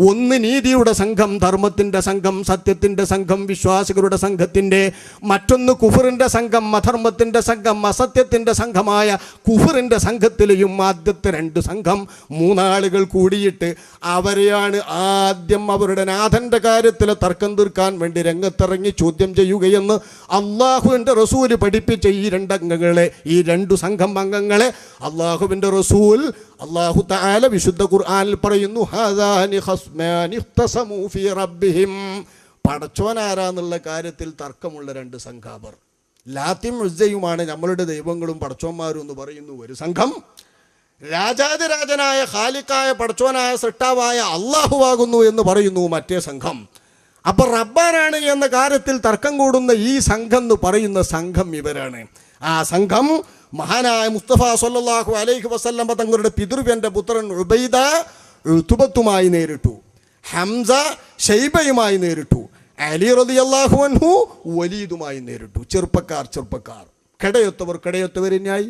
ഒന്ന് നീതിയുടെ സംഘം, ധർമ്മത്തിൻ്റെ സംഘം, സത്യത്തിൻ്റെ സംഘം, വിശ്വാസികളുടെ സംഘത്തിൻ്റെ, മറ്റൊന്ന് കുഫറിൻ്റെ സംഘം, അധർമ്മത്തിൻ്റെ സംഘം, അസത്യത്തിൻ്റെ സംഘമായ കുഫറിൻ്റെ സംഘത്തിലെയും ആദ്യത്തെ 2 സംഘം, 3 ആളുകൾ കൂടിയിട്ട് അവരെയാണ് ആദ്യം അവരുടെ നാഥൻ്റെ കാര്യത്തിൽ തർക്കം തീർക്കാൻ വേണ്ടി രംഗത്തിറങ്ങി ചോദ്യം ചെയ്യുകയെന്ന് അള്ളാഹുവിൻ്റെ റസൂല് പഠിപ്പിച്ച ഈ 2 അംഗങ്ങളെ, ഈ 2 സംഘം അംഗങ്ങളെ അള്ളാഹുവിൻ്റെ റസൂൽ, അള്ളാഹു തആല വിശുദ്ധ ഖുർആനിൽ പറയുന്നു, ഹാദാനി ഖസ്മാനി ഇഖ്തസമൂ ഫീ റബ്ബിഹിം. പടച്ചോനാരാന്നുള്ള കാര്യത്തിൽ തർക്കമുള്ള 2 സംഘാവർ. ലാത്തിയും ഉസ്സയുമാണ് നമ്മളുടെ ദൈവങ്ങളും പടച്ചോന്മാരും എന്ന് പറയുന്നു ഒരു സംഘം. രാജാതിരാജനായ ഖാലിഖായ പടച്ചോനായ സൃഷ്ടാവായ അള്ളാഹുവാകുന്നു എന്ന് പറയുന്നു മറ്റേ സംഘം. അപ്പോൾ റബ്ബാനാണ് എന്ന കാര്യത്തിൽ തർക്കം കൂടുന്ന ഈ സംഘം എന്ന് പറയുന്ന സംഘം ഇവരാണ്. ആ സംഘം മഹാനായ മുസ്തഫ സ്വല്ലല്ലാഹു അലൈഹി വസല്ലം തങ്ങളുടെ പിതൃവ്യൻ്റെ പുത്രൻ ഉബൈദ ഉത്ബത്തുമായി നേരിട്ടു, ഹംസ ഷൈബയുമായി നേരിട്ടു, അലി റളിയല്ലാഹു അൻഹു വലീദുമായി നേരിട്ടു. ചെറുപ്പക്കാർ കിടയൊത്തവരിനായി.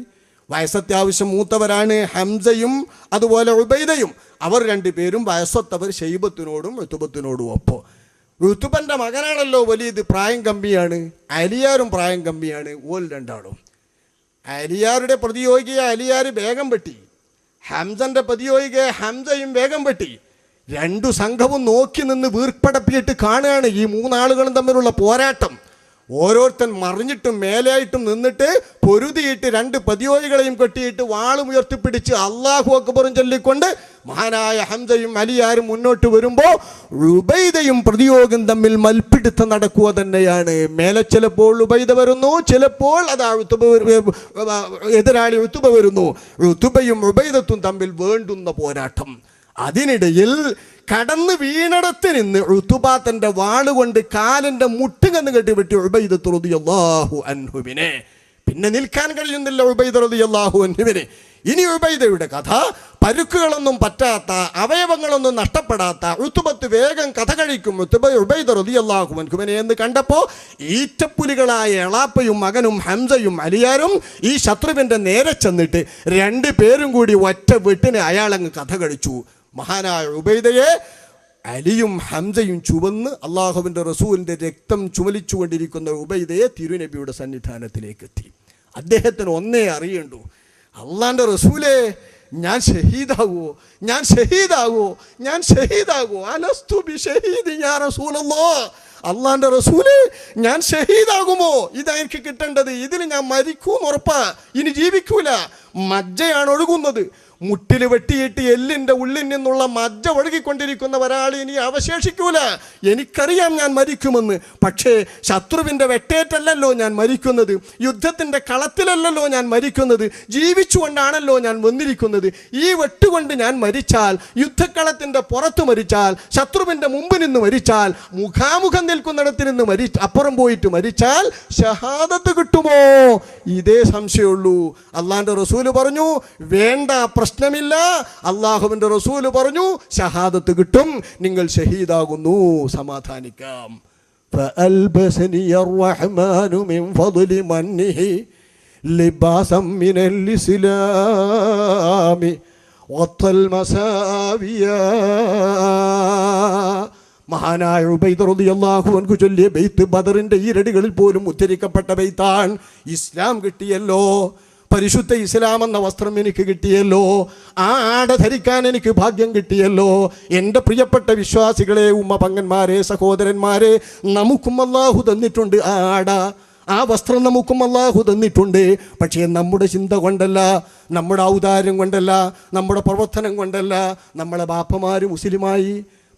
വയസ്സത്യാവശ്യം മൂത്തവരാണ് ഹംസയും അതുപോലെ ഉബൈദയും. അവർ 2 പേരും വയസ്സൊത്തവർ ഷൈബത്തിനോടും ഉത്ബത്തിനോടും ഒപ്പം. ഉത്ബൻ്റെ മകനാണല്ലോ വലീദ്, പ്രായം കമ്മിയാണ്. അലിയാരും പ്രായം കമ്മിയാണ്. ഓൽ 2 ആളും. അലിയാരുടെ പ്രതിയോഗിയെ അലിയാർ വേഗം വെട്ടി, ഹംസൻ്റെ പ്രതിയോഗിയെ ഹംസയും വേഗം വെട്ടി. 2 സംഘവും നോക്കി നിന്ന് വീർപ്പടപ്പിയിട്ട് കാണുകയാണ് ഈ 3 ആളുകളും തമ്മിലുള്ള പോരാട്ടം. ഓരോരുത്തൻ മറിഞ്ഞിട്ടും മേലെയായിട്ടും നിന്നിട്ട് പൊരുതിയിട്ട് 2 പ്രതിയോഗികളെയും കെട്ടിയിട്ട് വാളും ഉയർത്തിപ്പിടിച്ച് അല്ലാഹു അക്ബറും ചൊല്ലിക്കൊണ്ട് മഹാനായ ഹംസയും അലിയാരും മുന്നോട്ട് വരുമ്പോൾ ഉബൈദയും പ്രതിയോഗം തമ്മിൽ മൽപ്പിടുത്തം നടക്കുക തന്നെയാണ്. മേലെ ചിലപ്പോൾ ഉബൈദ വരുന്നു, ചിലപ്പോൾ അത് എതിരാളി ഉത്ബ വരുന്നു. ഉത്ബയും ഉബൈദത്തും തമ്മിൽ വേണ്ടുന്ന പോരാട്ടം. അതിനിടയിൽ കടന്ന് വീണടത്ത് നിന്ന് ഉത്ബ തൻ്റെ വാളുകൊണ്ട് കാലിൻ്റെ മുട്ടുകന്ന് കെട്ടിവിട്ടി ഉബൈദത്ത് റളിയല്ലാഹു അൻഹുവിനെ. പിന്നെ നിൽക്കാൻ കഴിയുന്നില്ല ഉബൈദ റളിയല്ലാഹു അൻഹുവിനെ. ഇനി ഉബൈദയുടെ കഥ, പരുക്കുകളൊന്നും പറ്റാത്ത, അവയവങ്ങളൊന്നും നഷ്ടപ്പെടാത്ത ഉത്ബത്ത് വേഗം കഥ കഴിക്കും. ഉബൈദ റളിയല്ലാഹു അൻഹുവിനെ എന്ന് കണ്ടപ്പോൾ ഈറ്റപ്പുലികളായ എളാപ്പയും മകനും ഹംസയും അലിയാരും ഈ ശത്രുവിൻ്റെ നേരെ ചെന്നിട്ട് 2 പേരും കൂടി ഒറ്റ വെട്ടിനെ അയാളങ്ങ് കഥ കഴിച്ചു. മഹാനായ ഉബൈദയെ അലിയും ഹംസയും ചുവന്ന് അള്ളാഹുവിൻ്റെ റസൂലിൻ്റെ രക്തം ചുമലിച്ചുകൊണ്ടിരിക്കുന്ന ഉബൈദയെ തിരുനബിയുടെ സന്നിധാനത്തിലേക്ക് എത്തി. അദ്ദേഹത്തിന് ഒന്നേ അറിയണ്ടു, അള്ളാൻ്റെ റസൂലേ, ഞാൻ ഷഹീദാകുമോ, ഞാൻ ഷഹീദാകുമോ, ഞാൻ ഷഹീദാകുമോ? അലസ്തു ബി ഷഹീദി യാ റസൂലല്ലാഹ്, അള്ളാന്റെ റസൂല് ഞാൻ ഷഹീദാകുമോ? ഇതാ എനിക്ക് കിട്ടേണ്ടത്. ഇതിൽ ഞാൻ മരിക്കൂന്ന് ഉറപ്പാ, ഇനി ജീവിക്കൂല. മജ്ജയാണ് ഒഴുകുന്നത്. മുട്ടിൽ വെട്ടിയിട്ട് എല്ലിൻ്റെ ഉള്ളിൽ നിന്നുള്ള മജ്ജ ഒഴുകിക്കൊണ്ടിരിക്കുന്ന ഒരാൾ ഇനി അവശേഷിക്കൂല. എനിക്കറിയാം ഞാൻ മരിക്കുമെന്ന്. പക്ഷേ ശത്രുവിൻ്റെ വെട്ടേറ്റല്ലല്ലോ ഞാൻ മരിക്കുന്നത്, യുദ്ധത്തിൻ്റെ കളത്തിലല്ലല്ലോ ഞാൻ മരിക്കുന്നത്, ജീവിച്ചുകൊണ്ടാണല്ലോ ഞാൻ വന്നിരിക്കുന്നത്. ഈ വെട്ടുകൊണ്ട് ഞാൻ മരിച്ചാൽ, യുദ്ധക്കളത്തിൻ്റെ പുറത്ത് മരിച്ചാൽ, ശത്രുവിൻ്റെ മുമ്പ് നിന്ന് മരിച്ചാൽ, മുഖാമുഖം നിൽക്കുന്നിടത്ത് നിന്ന് അപ്പുറം പോയിട്ട് മരിച്ചാൽ ഷഹാദത്ത് കിട്ടുമോ? ഇതേ സംശയമുള്ളൂ. അള്ളാന്റെ റസൂല് പറഞ്ഞു വേണ്ട, പ്രശ്നമില്ല. അള്ളാഹുവിന്റെ റസൂല് പറഞ്ഞു ഷഹാദത്ത് കിട്ടും, നിങ്ങൾ ഷഹീദാകുന്നു, സമാധാനിക്കാം. فألبسني الرحمن من فضل منه لباسا من الإسلام وطى المساويا. മഹാനായ ഉബൈദ് റളിയല്ലാഹു അൻഹു ചൊല്ലിയ ബൈത്ത് ബദറിന്റെ ഈരടികളിൽ പോലും ഉദ്ധരിക്കപ്പെട്ട ബൈത്താണ്. ഇസ്ലാം കിട്ടിയല്ലോ, പരിശുദ്ധ ഇസ്ലാം എന്ന വസ്ത്രം എനിക്ക് കിട്ടിയല്ലോ, ആ ആട ധരിക്കാൻ എനിക്ക് ഭാഗ്യം കിട്ടിയല്ലോ. എൻ്റെ പ്രിയപ്പെട്ട വിശ്വാസികളെ, ഉമ്മ പങ്ങന്മാരെ, സഹോദരന്മാരെ, നമുക്കും അല്ലാഹു തന്നിട്ടുണ്ട് ആ ആട, ആ വസ്ത്രം നമുക്കും അല്ലാഹു തന്നിട്ടുണ്ട്. പക്ഷേ നമ്മുടെ ചിന്ത കൊണ്ടല്ല, നമ്മുടെ ഔദാര്യം കൊണ്ടല്ല, നമ്മുടെ പ്രവർത്തനം കൊണ്ടല്ല. നമ്മളെ ബാപ്പമാര് മുസ്ലിമായി,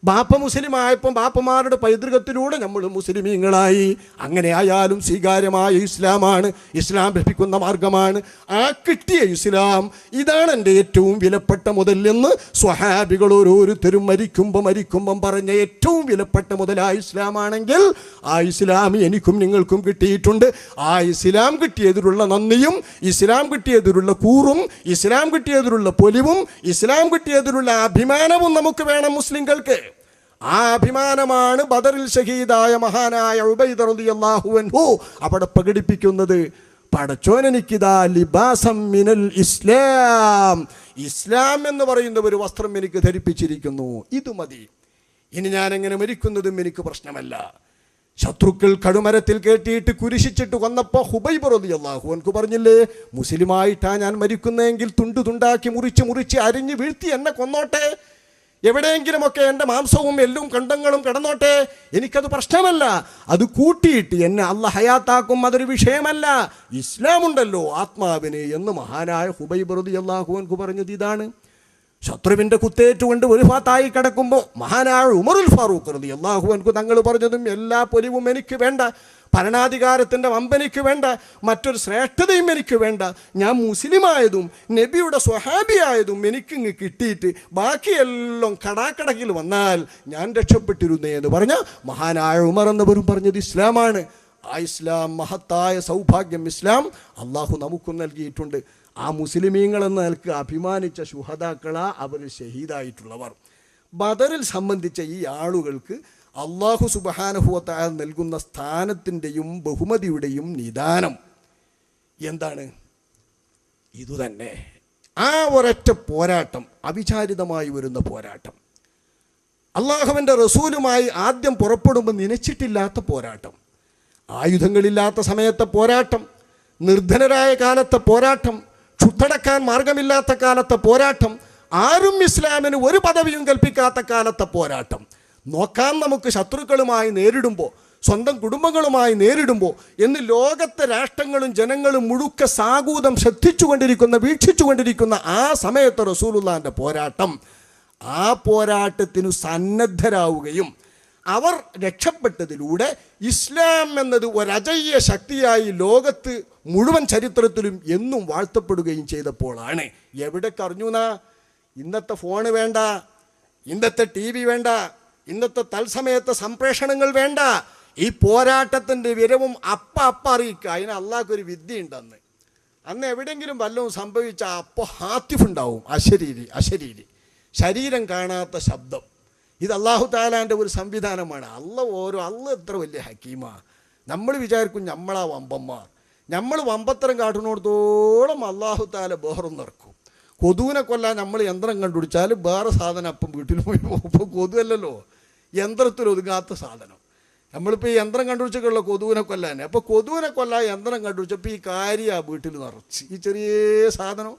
ബാപ്പ മുസ്ലിമായപ്പം ബാപ്പമാരുടെ പൈതൃകത്തിലൂടെ നമ്മൾ മുസ്ലിമീങ്ങളായി. അങ്ങനെ ആയാലും സ്വീകാര്യമായ ഇസ്ലാമാണ്, ഇസ്ലാം ലഭിക്കുന്ന മാർഗമാണ്. ആ കിട്ടിയ ഇസ്ലാം ഇതാണ് എൻ്റെ ഏറ്റവും വിലപ്പെട്ട മുതൽ എന്ന് സ്വഹാബികൾ ഓരോരുത്തരും മരിക്കുമ്പം പറഞ്ഞ ഏറ്റവും വിലപ്പെട്ട മുതലായ ഇസ്ലാമാണെങ്കിൽ ആ ഇസ്ലാം എനിക്കും നിങ്ങൾക്കും കിട്ടിയിട്ടുണ്ട്. ആ ഇസ്ലാം കിട്ടിയതിലുള്ള നന്ദിയും, ഇസ്ലാം കിട്ടിയതിലുള്ള കൂറും, ഇസ്ലാം കിട്ടിയതിലുള്ള പൊലിവും, ഇസ്ലാം കിട്ടിയതിലുള്ള അഭിമാനവും നമുക്ക് വേണം മുസ്ലിങ്ങൾക്ക്. ആ അഭിമാനമാണ് ബദറിൽ ഷഹീദായ മഹാനായ ഉബൈദ് റളിയല്ലാഹു അൻഹു അവിടെ പ്രകടിപ്പിക്കുന്നത്. പടച്ചോൻ എനിക്കിതാ ലിബാസം മിനൽ ഇസ്ലാം, ഇസ്ലാം എന്ന് പറയുന്ന ഒരു വസ്ത്രം എനിക്ക് ധരിപ്പിച്ചിരിക്കുന്നു, ഇത് മതി. ഇനി ഞാൻ എങ്ങനെ മരിക്കുന്നതും എനിക്ക് പ്രശ്നമല്ല. ശത്രുക്കൾ കടുമരത്തിൽ കേട്ടിയിട്ട് കുരിശിച്ചിട്ട് കൊന്നപ്പോൾ ഹുബൈബ് റളിയല്ലാഹു അൻഹു പറഞ്ഞില്ലേ, മുസ്ലിമായിട്ടാ ഞാൻ മരിക്കുന്നതെങ്കിൽ തുണ്ടു തുണ്ടാക്കി മുറിച്ച് അരിഞ്ഞ് വീഴ്ത്തി എന്നെ കൊന്നോട്ടെ, എവിടെയെങ്കിലുമൊക്കെ എൻ്റെ മാംസവും എല്ലും കണ്ടങ്ങളും കിടന്നോട്ടെ, എനിക്കത് പ്രശ്നമല്ല. അത് കൂട്ടിയിട്ട് എന്നെ അള്ളാഹ് ഹയാത്താക്കും, അതൊരു വിഷയമല്ല. ഇസ്ലാമുണ്ടല്ലോ ആത്മാവിന് എന്ന് മഹാനായ ഹുബൈബ് റളിയല്ലാഹു അൻഹു പറഞ്ഞത് ഇതാണ്. ശത്രുവിൻ്റെ കുത്തേറ്റുകൊണ്ട് ഒരു ഭാഗത്തായി കിടക്കുമ്പോൾ മഹാനായ ഉമറുൽ ഫാറൂഖ് റളിയല്ലാഹു അൻഹു തങ്ങൾ പറഞ്ഞതും എല്ലാ പൊലിവും എനിക്ക് വേണ്ട, ഭരണാധികാരത്തിൻ്റെ വമ്പെനിക്ക് വേണ്ട, മറ്റൊരു ശ്രേഷ്ഠതയും എനിക്ക് വേണ്ട, ഞാൻ മുസ്ലിമായതും നബിയുടെ സ്വഹാബിയായതും എനിക്കിങ്ങ് കിട്ടിയിട്ട് ബാക്കിയെല്ലാം കടാക്കടക്കിൽ വന്നാൽ ഞാൻ രക്ഷപ്പെട്ടിരുന്നേ എന്ന് പറഞ്ഞ മഹാനായ ഉമർ എന്നവരും പറഞ്ഞത് ഇസ്ലാമാണ്. ആ ഇസ്ലാം, മഹത്തായ സൗഭാഗ്യം ഇസ്ലാം അള്ളാഹു നമുക്കും നൽകിയിട്ടുണ്ട്. ആ മുസ്ലിമീങ്ങൾ എന്ന നിലക്ക് അഭിമാനിച്ച ശുഹദാക്കളാ അവർ ഷഹീദായിട്ടുള്ളവർ. ബദറിൽ സംബന്ധിച്ച ഈ ആളുകൾക്ക് അള്ളാഹു സുബ്ഹാനഹു വ തആല നൽകുന്ന സ്ഥാനത്തിൻ്റെയും ബഹുമതിയുടെയും നിദാനം എന്താണ്? ഇതുതന്നെ. ആ ഒരൊറ്റ പോരാട്ടം, അവിചാരിതമായി വരുന്ന പോരാട്ടം, അള്ളാഹുവിൻ്റെ റസൂലുമായി ആദ്യം പുറപ്പെടുമ്പോൾ നനച്ചിട്ടില്ലാത്ത പോരാട്ടം, ആയുധങ്ങളില്ലാത്ത സമയത്തെ പോരാട്ടം, നിർധനരായ കാലത്തെ പോരാട്ടം, ക്ഷുത്തടക്കാൻ മാർഗമില്ലാത്ത കാലത്തെ പോരാട്ടം, ആരും ഇസ്ലാമിന് ഒരു പദവിയും കൽപ്പിക്കാത്ത കാലത്തെ പോരാട്ടം. നോക്കാൻ നമുക്ക് ശത്രുക്കളുമായി നേരിടുമ്പോൾ, സ്വന്തം കുടുംബങ്ങളുമായി നേരിടുമ്പോൾ എന്ന് ലോകത്തെ രാഷ്ട്രങ്ങളും ജനങ്ങളും മുഴുക്ക സാഗൂതം വീക്ഷിച്ചുകൊണ്ടിരിക്കുന്ന ആ സമയത്ത് റസൂലുള്ളാഹിൻ്റെ പോരാട്ടം, ആ പോരാട്ടത്തിനു സന്നദ്ധരാവുകയും അവർ രക്ഷപ്പെട്ടതിലൂടെ ഇസ്ലാം എന്നത് ഒരജയ്യ ശക്തിയായി ലോകത്ത് മുഴുവൻ ചരിത്രത്തിലും എന്നും വാഴ്ത്തപ്പെടുകയും ചെയ്തപ്പോഴാണ്. എവിടേക്ക് അറിഞ്ഞുനാ? ഇന്നത്തെ ഫോണ് വേണ്ട, ഇന്നത്തെ TV വേണ്ട, ഇന്നത്തെ തത്സമയത്തെ സംപ്രേഷണങ്ങൾ വേണ്ട. ഈ പോരാട്ടത്തിൻ്റെ വിരവും അപ്പ അറിയിക്കുക. അതിന് അള്ളാഹ്ക്കൊരു വിദ്യ ഉണ്ടെന്ന്. അന്ന് എവിടെയെങ്കിലും വല്ലതും സംഭവിച്ചാൽ അപ്പോൾ ഹാത്തിഫ് ഉണ്ടാവും, അശരീരി ശരീരം കാണാത്ത ശബ്ദം. ഇത് അള്ളാഹു താലാൻ്റെ ഒരു സംവിധാനമാണ്. അള്ള എത്ര വലിയ ഹക്കീമാ. നമ്മൾ വിചാരിക്കും നമ്മളാ വമ്പന്മാർ. നമ്മൾ വമ്പത്തരം കാട്ടുന്നിടത്തോളം അള്ളാഹു താല ബഹറും നിറക്കും. കൊതുവിനെ കൊല്ലാൻ നമ്മൾ യന്ത്രം കണ്ടുപിടിച്ചാൽ വേറെ സാധനം അപ്പം വീട്ടിൽ പോയി ഇപ്പോൾ കൊതുവല്ലല്ലോ, യന്ത്രത്തിൽ ഒതുങ്ങാത്ത സാധനം. നമ്മളിപ്പോൾ ഈ യന്ത്രം കണ്ടുപിടിച്ചൊക്കെയുള്ള കൊതുവിനെ കൊല്ലാൻ. അപ്പോൾ കൊതുവിനെ കൊല്ലാൻ യന്ത്രം കണ്ടുപിടിച്ചപ്പോൾ ഈ കാര്യം വീട്ടിൽ നിറച്ച് ഈ ചെറിയ സാധനം.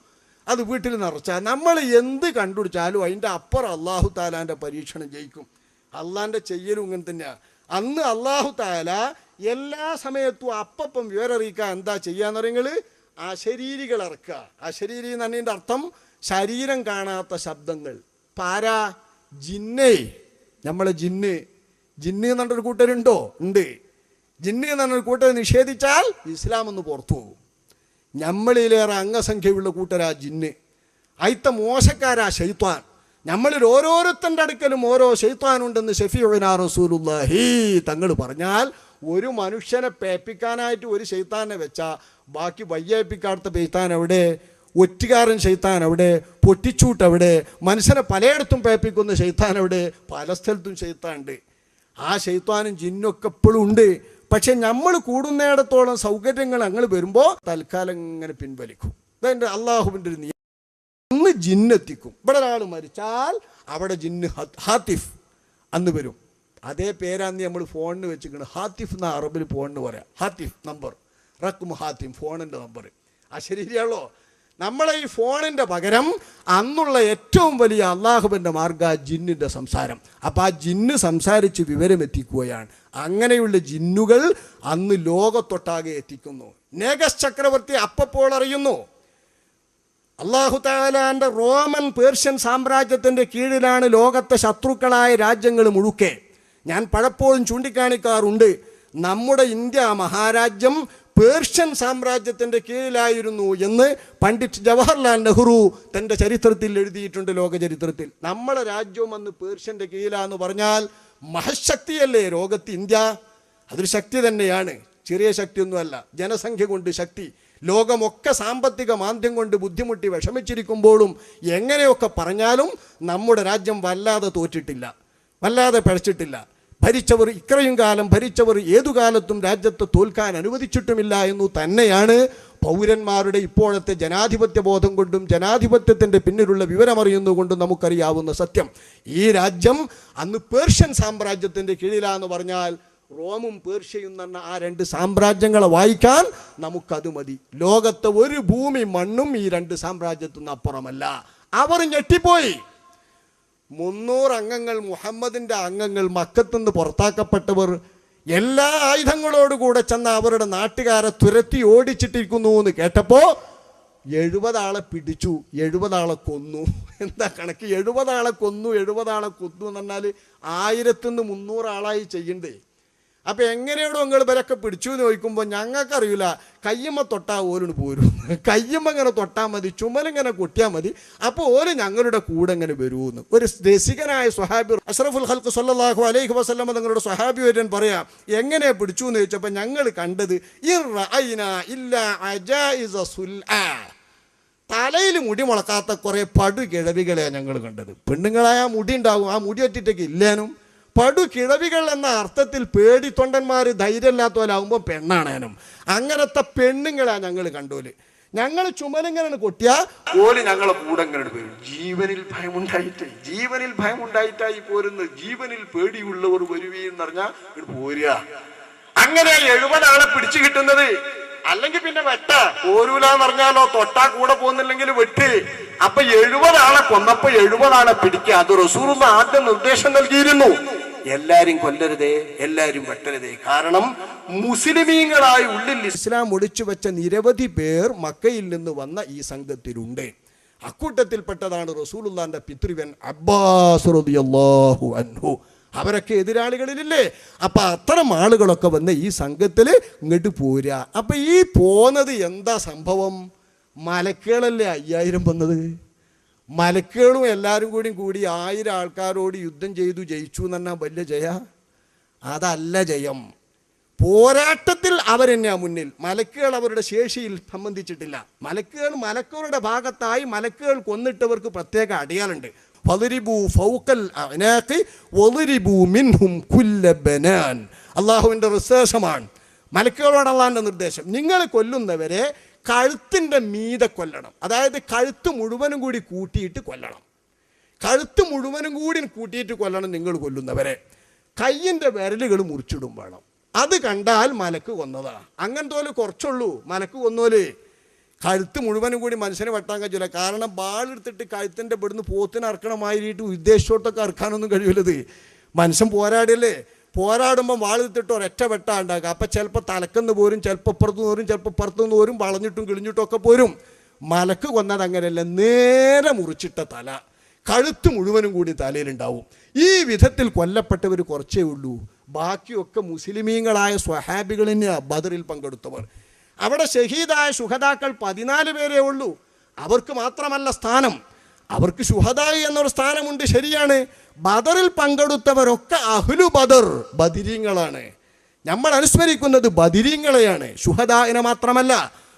അത് വീട്ടിൽ നിറച്ചാൽ നമ്മൾ എന്ത് കണ്ടുപിടിച്ചാലും അതിൻ്റെ അപ്പുറം അള്ളാഹു താലാൻ്റെ പരീക്ഷണം ജയിക്കും. അള്ളാൻ്റെ ചെയ്യലും ഇങ്ങനെ തന്നെയാണ്. അന്ന് അള്ളാഹു താല എല്ലാ സമയത്തും അപ്പം വിവരറിയിക്കാൻ എന്താ ചെയ്യാന്ന് പറയുന്നത്? അശരീരികൾ ഇറക്കുക. അശരീരി എന്ന് പറഞ്ഞതിൻ്റെ അർത്ഥം ശരീരം കാണാത്ത ശബ്ദങ്ങൾ. പാരാ? ജിന്നേ. നമ്മളെ ജിന്ന് എന്ന് പറഞ്ഞൊരു കൂട്ടരുണ്ടോ? ഉണ്ട്. ജിന്ന് എന്ന് പറഞ്ഞൊരു കൂട്ടരെ നിഷേധിച്ചാൽ ഇസ്ലാം ഒന്ന് പുറത്തു പോകും. നമ്മളിലേറെ അംഗസംഖ്യയുള്ള കൂട്ടരാ ജിന്ന്. അയിത്ത മോശക്കാരാ ശൈത്വാൻ. നമ്മളിൽ ഓരോരുത്തൻ്റെ അടുക്കലും ഓരോ ശൈത്വാനുണ്ടെന്ന് ഷഫീഉനാ റസൂലുള്ളാഹി തങ്ങൾ പറഞ്ഞാൽ, ഒരു മനുഷ്യനെ പേപ്പിക്കാനായിട്ട് ഒരു ശൈത്താനെ വെച്ചാൽ ബാക്കി വയ്യേപ്പിക്കാത്ത ശൈത്താൻ എവിടെ? ഒറ്റുകാരൻ ശൈത്താൻ എവിടെ? പൊട്ടിച്ചൂട്ട് എവിടെ? മനുഷ്യനെ പലയിടത്തും പേപ്പിക്കുന്ന ശൈത്താൻ എവിടെ? പല സ്ഥലത്തും ശൈത്താൻ ഉണ്ട്. ആ ശൈത്താനും ജിന്നൊക്കെ എപ്പോഴും ഉണ്ട്. പക്ഷെ നമ്മൾ കൂടുന്നിടത്തോളം സൗകര്യങ്ങൾ അങ്ങനെ വരുമ്പോൾ തൽക്കാലം ഇങ്ങനെ പിൻവലിക്കും. ഇതെൻ്റെ അള്ളാഹുവിൻ്റെ ഒരു നിയമം. അന്ന് ജിന്നെത്തിക്കും. ഇവിടെ ഒരാൾ മരിച്ചാൽ അവിടെ ജിന്ന് ഹാത്തിഫ് അന്ന് വരും. അതേ പേരാന്ന് നമ്മൾ ഫോണിന് വെച്ചിരിക്കുന്നത്. ഹാത്തിഫ് എന്ന അറബിൽ ഫോണിന് പറയാം. ഹാത്തിഫ് നമ്പർ, റക്മു ഹാത്തിം, ഫോണിൻ്റെ നമ്പർ. അശരീരിയാണല്ലോ. നമ്മളെ ഈ ഫോണിൻ്റെ പകരം അന്നുള്ള ഏറ്റവും വലിയ അള്ളാഹുവിൻ്റെ മാർഗ്ഗ ജിന്നിൻ്റെ സംസാരം. അപ്പം ആ ജിന്ന് സംസാരിച്ച് വിവരമെത്തിക്കുകയാണ്. അങ്ങനെയുള്ള ജിന്നുകൾ അന്ന് ലോകത്തൊട്ടാകെ എത്തിക്കുന്നു. നേഗസ് ചക്രവർത്തി അപ്പോൾ അറിയുന്നു അള്ളാഹു തആലാന്റെ റോമൻ പേർഷ്യൻ സാമ്രാജ്യത്തിൻ്റെ കീഴിലാണ് ലോകത്തെ ശത്രുക്കളായ രാജ്യങ്ങൾ മുഴുക്കെ. ഞാൻ പലപ്പോഴും ചൂണ്ടിക്കാണിക്കാറുണ്ട്, നമ്മുടെ ഇന്ത്യ മഹാരാജ്യം പേർഷ്യൻ സാമ്രാജ്യത്തിൻ്റെ കീഴിലായിരുന്നു എന്ന് പണ്ഡിറ്റ് ജവഹർലാൽ നെഹ്റു തൻ്റെ ചരിത്രത്തിൽ എഴുതിയിട്ടുണ്ട്, ലോക ചരിത്രത്തിൽ. നമ്മളെ രാജ്യവും അന്ന് പേർഷ്യൻ്റെ കീഴിലാന്ന് പറഞ്ഞാൽ മഹശക്തിയല്ലേ ലോകത്ത് ഇന്ത്യ? അതൊരു ശക്തി തന്നെയാണ്, ചെറിയ ശക്തിയൊന്നുമല്ല. ജനസംഖ്യ കൊണ്ട് ശക്തി. ലോകമൊക്കെ സാമ്പത്തിക മാന്ദ്യം കൊണ്ട് ബുദ്ധിമുട്ടി വിഷമിച്ചിരിക്കുമ്പോഴും എങ്ങനെയൊക്കെ പറഞ്ഞാലും നമ്മുടെ രാജ്യം വല്ലാതെ തോറ്റിട്ടില്ല, വല്ലാതെ പിഴച്ചിട്ടില്ല. ഭരിച്ചവർ ഇത്രയും കാലം ഭരിച്ചവർ ഏതു കാലത്തും രാജ്യത്തെ തോൽക്കാൻ അനുവദിച്ചിട്ടുമില്ല എന്നു തന്നെയാണ് പൗരന്മാരുടെ ഇപ്പോഴത്തെ ജനാധിപത്യ ബോധം കൊണ്ടും ജനാധിപത്യത്തിൻ്റെ പിന്നിലുള്ള വിവരമറിയുന്നുകൊണ്ടും നമുക്കറിയാവുന്ന സത്യം. ഈ രാജ്യം അന്ന് പേർഷ്യൻ സാമ്രാജ്യത്തിൻ്റെ കീഴിലാന്ന് പറഞ്ഞാൽ റോമും പേർഷ്യയും എന്ന ആ രണ്ട് സാമ്രാജ്യങ്ങളെ വായിക്കാൻ നമുക്കത് മതി. ലോകത്തെ ഒരു ഭൂമി മണ്ണും ഈ രണ്ട് സാമ്രാജ്യത്തിനും അപ്പുറമല്ല. അവർ ഞെട്ടിപ്പോയി. 300 അംഗങ്ങൾ, മുഹമ്മദിൻ്റെ അംഗങ്ങൾ, മക്കത്തുനിന്ന് പുറത്താക്കപ്പെട്ടവർ എല്ലാ ആയുധങ്ങളോടുകൂടെ ചെന്ന അവരുടെ നാട്ടുകാരെ തുരത്തി ഓടിച്ചിട്ടിരിക്കുന്നു എന്ന് കേട്ടപ്പോൾ 70 ആളെ പിടിച്ചു, 70 ആളെ കൊന്നു. എന്താ കണക്ക്? 70 ആളെ കൊന്നു, 70 ആളെ കൊന്നു എന്ന് പറഞ്ഞാൽ 1300 ആളായി ചെയ്യണ്ടേ? അപ്പം എങ്ങനെയാണോ നിങ്ങൾ ഇവരൊക്കെ പിടിച്ചു എന്ന് ചോദിക്കുമ്പോൾ ഞങ്ങൾക്കറിയില്ല. കയ്യമ്മ തൊട്ടാൽ ഓരോന്ന് പോരും. കയ്യമ്മ ഇങ്ങനെ തൊട്ടാൽ മതി, ചുമലിങ്ങനെ കൊട്ടിയാൽ മതി, അപ്പോൾ ഓര് ഞങ്ങളുടെ കൂടെ ഇങ്ങനെ വരുമെന്ന്. ഒരു രസികനായ സ്വഹാബി അഷ്റഫുൽ ഖൽഖ് സ്വല്ലല്ലാഹു അലൈഹി വസല്ലം തങ്ങളുടെ സ്വഹാബി വരാൻ പറയാം, എങ്ങനെ പിടിച്ചു എന്ന് ചോദിച്ചപ്പോൾ ഞങ്ങൾ കണ്ടത് തലയിൽ മുടി മുളക്കാത്ത കുറേ പടു കിഴവികളെയാണ് ഞങ്ങൾ കണ്ടത്. പെണ്ണുങ്ങളായ മുടി ഉണ്ടാകും, ആ മുടി ഒറ്റിട്ടേക്ക് ഇല്ലേനും. പടു കിഴവികൾ എന്ന അർത്ഥത്തിൽ പേടി തൊണ്ടന്മാർ ധൈര്യമില്ലാത്തവരാകുമ്പോൾ പെണ്ണാണേനും. അങ്ങനത്തെ പെണ്ണുങ്ങളാണ് ഞങ്ങൾ കണ്ടോല്. ഞങ്ങൾ ചുമലിങ്ങനെ കൊട്ടിയാൽ ഓല് ഞങ്ങളെ കൂടെ ഇങ്ങനെ വരും. ജീവനിൽ ഭയമുണ്ടായിട്ടായി പോരുന്നത്. ജീവനിൽ പേടിയുള്ളവർ വരുവീന്ന് പറഞ്ഞാൽ പോരുക. അങ്ങനെ 70 ആളെ പിടിച്ചു കിട്ടുന്നത്. അല്ലെങ്കിൽ പിന്നെ വെട്ട പോരൂലെന്ന് പറഞ്ഞാലോ, തൊട്ടാ കൂടെ പോകുന്നില്ലെങ്കിൽ വെട്ട്. അപ്പൊ 70 ആളെ കൊന്നപ്പോ 70 ആളെ പിടിക്കുക. അത് റസൂലുള്ള ആദ്യം നിർദ്ദേശം നൽകിയിരുന്നു. എല്ലാരും കൊല്ലരുതേ, എല്ലാരും വെട്ടരുതേ. കാരണം മുസ്ലിമീങ്ങളായി ഉള്ളിൽ ഇസ്ലാം ഒളിച്ചു വെച്ച നിരവധി പേർ മക്കയിൽ നിന്ന് വന്ന ഈ സംഘത്തിലുണ്ട്. അക്കൂട്ടത്തിൽപ്പെട്ടതാണ് റസൂലുള്ളാന്റെ പിതൃവൻ അബ്ബാസ് റളിയല്ലാഹു അൻഹു. അവരൊക്കെ എതിരാളികളിലില്ലേ? അപ്പം അത്തരം ആളുകളൊക്കെ വന്ന് ഈ സംഘത്തിൽ ഇങ്ങോട്ട് പോരുക. അപ്പം ഈ പോന്നത് എന്താ സംഭവം? മലക്കുകളല്ലേ 5000 വന്നത്. മലക്കുകളും എല്ലാവരും കൂടി 1000 ആൾക്കാരോട് യുദ്ധം ചെയ്തു ജയിച്ചു എന്ന് പറഞ്ഞാൽ വലിയ ജയ? അതല്ല ജയം. പോരാട്ടത്തിൽ അവരെന്നെയാണ് മുന്നിൽ. മലക്കുകൾ അവരുടെ ശേഷിയിൽ സംബന്ധിച്ചിട്ടില്ല. മലക്കുകളുടെ ഭാഗത്തായി മലക്കുകൾ കൊന്നിട്ടവർക്ക് പ്രത്യേക അടയാളുണ്ട്. അള്ളാഹുവിൻ്റെ നിർദ്ദേശമാണ്, മലക്കുകളോട് അള്ളാഹിൻ്റെ നിർദ്ദേശം. നിങ്ങൾ കൊല്ലുന്നവരെ കഴുത്തിൻ്റെ മീതെ കൊല്ലണം. അതായത് കഴുത്ത് മുഴുവനും കൂടി കൂട്ടിയിട്ട് കൊല്ലണം. കഴുത്ത് മുഴുവനും കൂടി കൂട്ടിയിട്ട് കൊല്ലണം നിങ്ങൾ കൊല്ലുന്നവരെ. കയ്യിൻ്റെ വിരലുകൾ മുറിച്ചിടും വേണം. അത് കണ്ടാൽ മലക്ക് കൊന്നതാ. അങ്ങനത്തോല് കുറച്ചുള്ളൂ മലക്ക് കൊന്നോല്. കഴുത്ത് മുഴുവനും കൂടി മനുഷ്യനെ വെട്ടാൻ കഴിയില്ല. കാരണം ബാളെടുത്തിട്ട് കഴുത്തിൻ്റെ ഇവിടുന്ന് പോത്തിന് അറക്കണമായിട്ട് ഉദ്ദേശത്തോട്ടൊക്കെ അറക്കാനൊന്നും കഴിയില്ലത്. മനുഷ്യൻ പോരാടിയല്ലേ, പോരാടുമ്പോൾ വാളെടുത്തിട്ട് ഒരൊറ്റ വെട്ടാ ഉണ്ടാക്കുക. അപ്പം ചിലപ്പോൾ തലക്കെന്ന് പോരും, ചിലപ്പോൾ പുറത്തുനിന്ന് പോരും, ചിലപ്പോൾ പുറത്തുനിന്ന് പോരും, വളഞ്ഞിട്ടും കിളിഞ്ഞിട്ടും ഒക്കെ പോരും. മലക്ക് കൊന്നത് അങ്ങനെയല്ല, നേരെ മുറിച്ചിട്ട തല, കഴുത്ത് മുഴുവനും കൂടി തലയിലുണ്ടാവും. ഈ വിധത്തിൽ കൊല്ലപ്പെട്ടവർ കുറച്ചേ ഉള്ളൂ. ബാക്കിയൊക്കെ മുസ്ലിമീങ്ങളായ സ്വഹാബികൾ തന്നെയാണ് ബദറിൽ പങ്കെടുത്തവർ. അവിടെ ഷഹീദായ ശുഹദാക്കൾ 14 പേരേ ഉള്ളൂ. അവർക്ക് മാത്രമല്ല സ്ഥാനം, അവർക്ക് ശുഹദായി എന്നൊരു സ്ഥാനമുണ്ട്, ശരിയാണ്. ബദറിൽ പങ്കെടുത്തവരൊക്കെ അഹ്ലു ബദർ, ബദിരീങ്ങളാണ്. നമ്മൾ അനുസ്മരിക്കുന്നത് ബദിരീങ്ങളെയാണ്, ശുഹദായിനെ മാത്രമല്ല.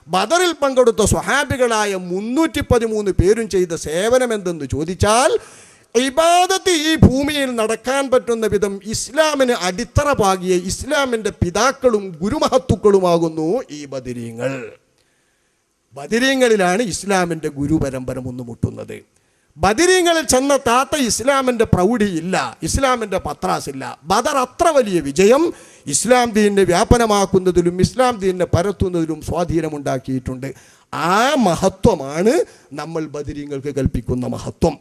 ബദറിൽ പങ്കെടുത്ത സ്വഹാബികളായ 313 പേരും ചെയ്ത സേവനം എന്തെന്ന് ചോദിച്ചാൽ, ഇബാദത്ത് ഈ ഭൂമിയിൽ നടക്കാൻ പറ്റുന്ന വിധം ഇസ്ലാമിന് അടിത്തറ പാകിയ ഇസ്ലാമിൻ്റെ പിതാക്കളും ഗുരുമഹത്തുക്കളുമാകുന്നു ഈ ബദിരീങ്ങൾ. ബദിരീങ്ങളിലാണ് ഇസ്ലാമിൻ്റെ ഗുരുപരമ്പര മുട്ടുന്നത്. ബദിരീങ്ങളിൽ ചെന്ന താത്ത ഇസ്ലാമിൻ്റെ പ്രൗഢിയില്ല, ഇസ്ലാമിൻ്റെ പത്രാസില്ല. ബദർ അത്ര വലിയ വിജയം ഇസ്ലാം ദീനിനെ വ്യാപനമാക്കുന്നതിലും ഇസ്ലാം ദീനിനെ പരത്തുന്നതിലും സ്വാധീനമുണ്ടാക്കിയിട്ടുണ്ട്. ആ മഹത്വമാണ് നമ്മൾ ബദിരീങ്ങൾക്ക് കൽപ്പിക്കുന്ന മഹത്വം.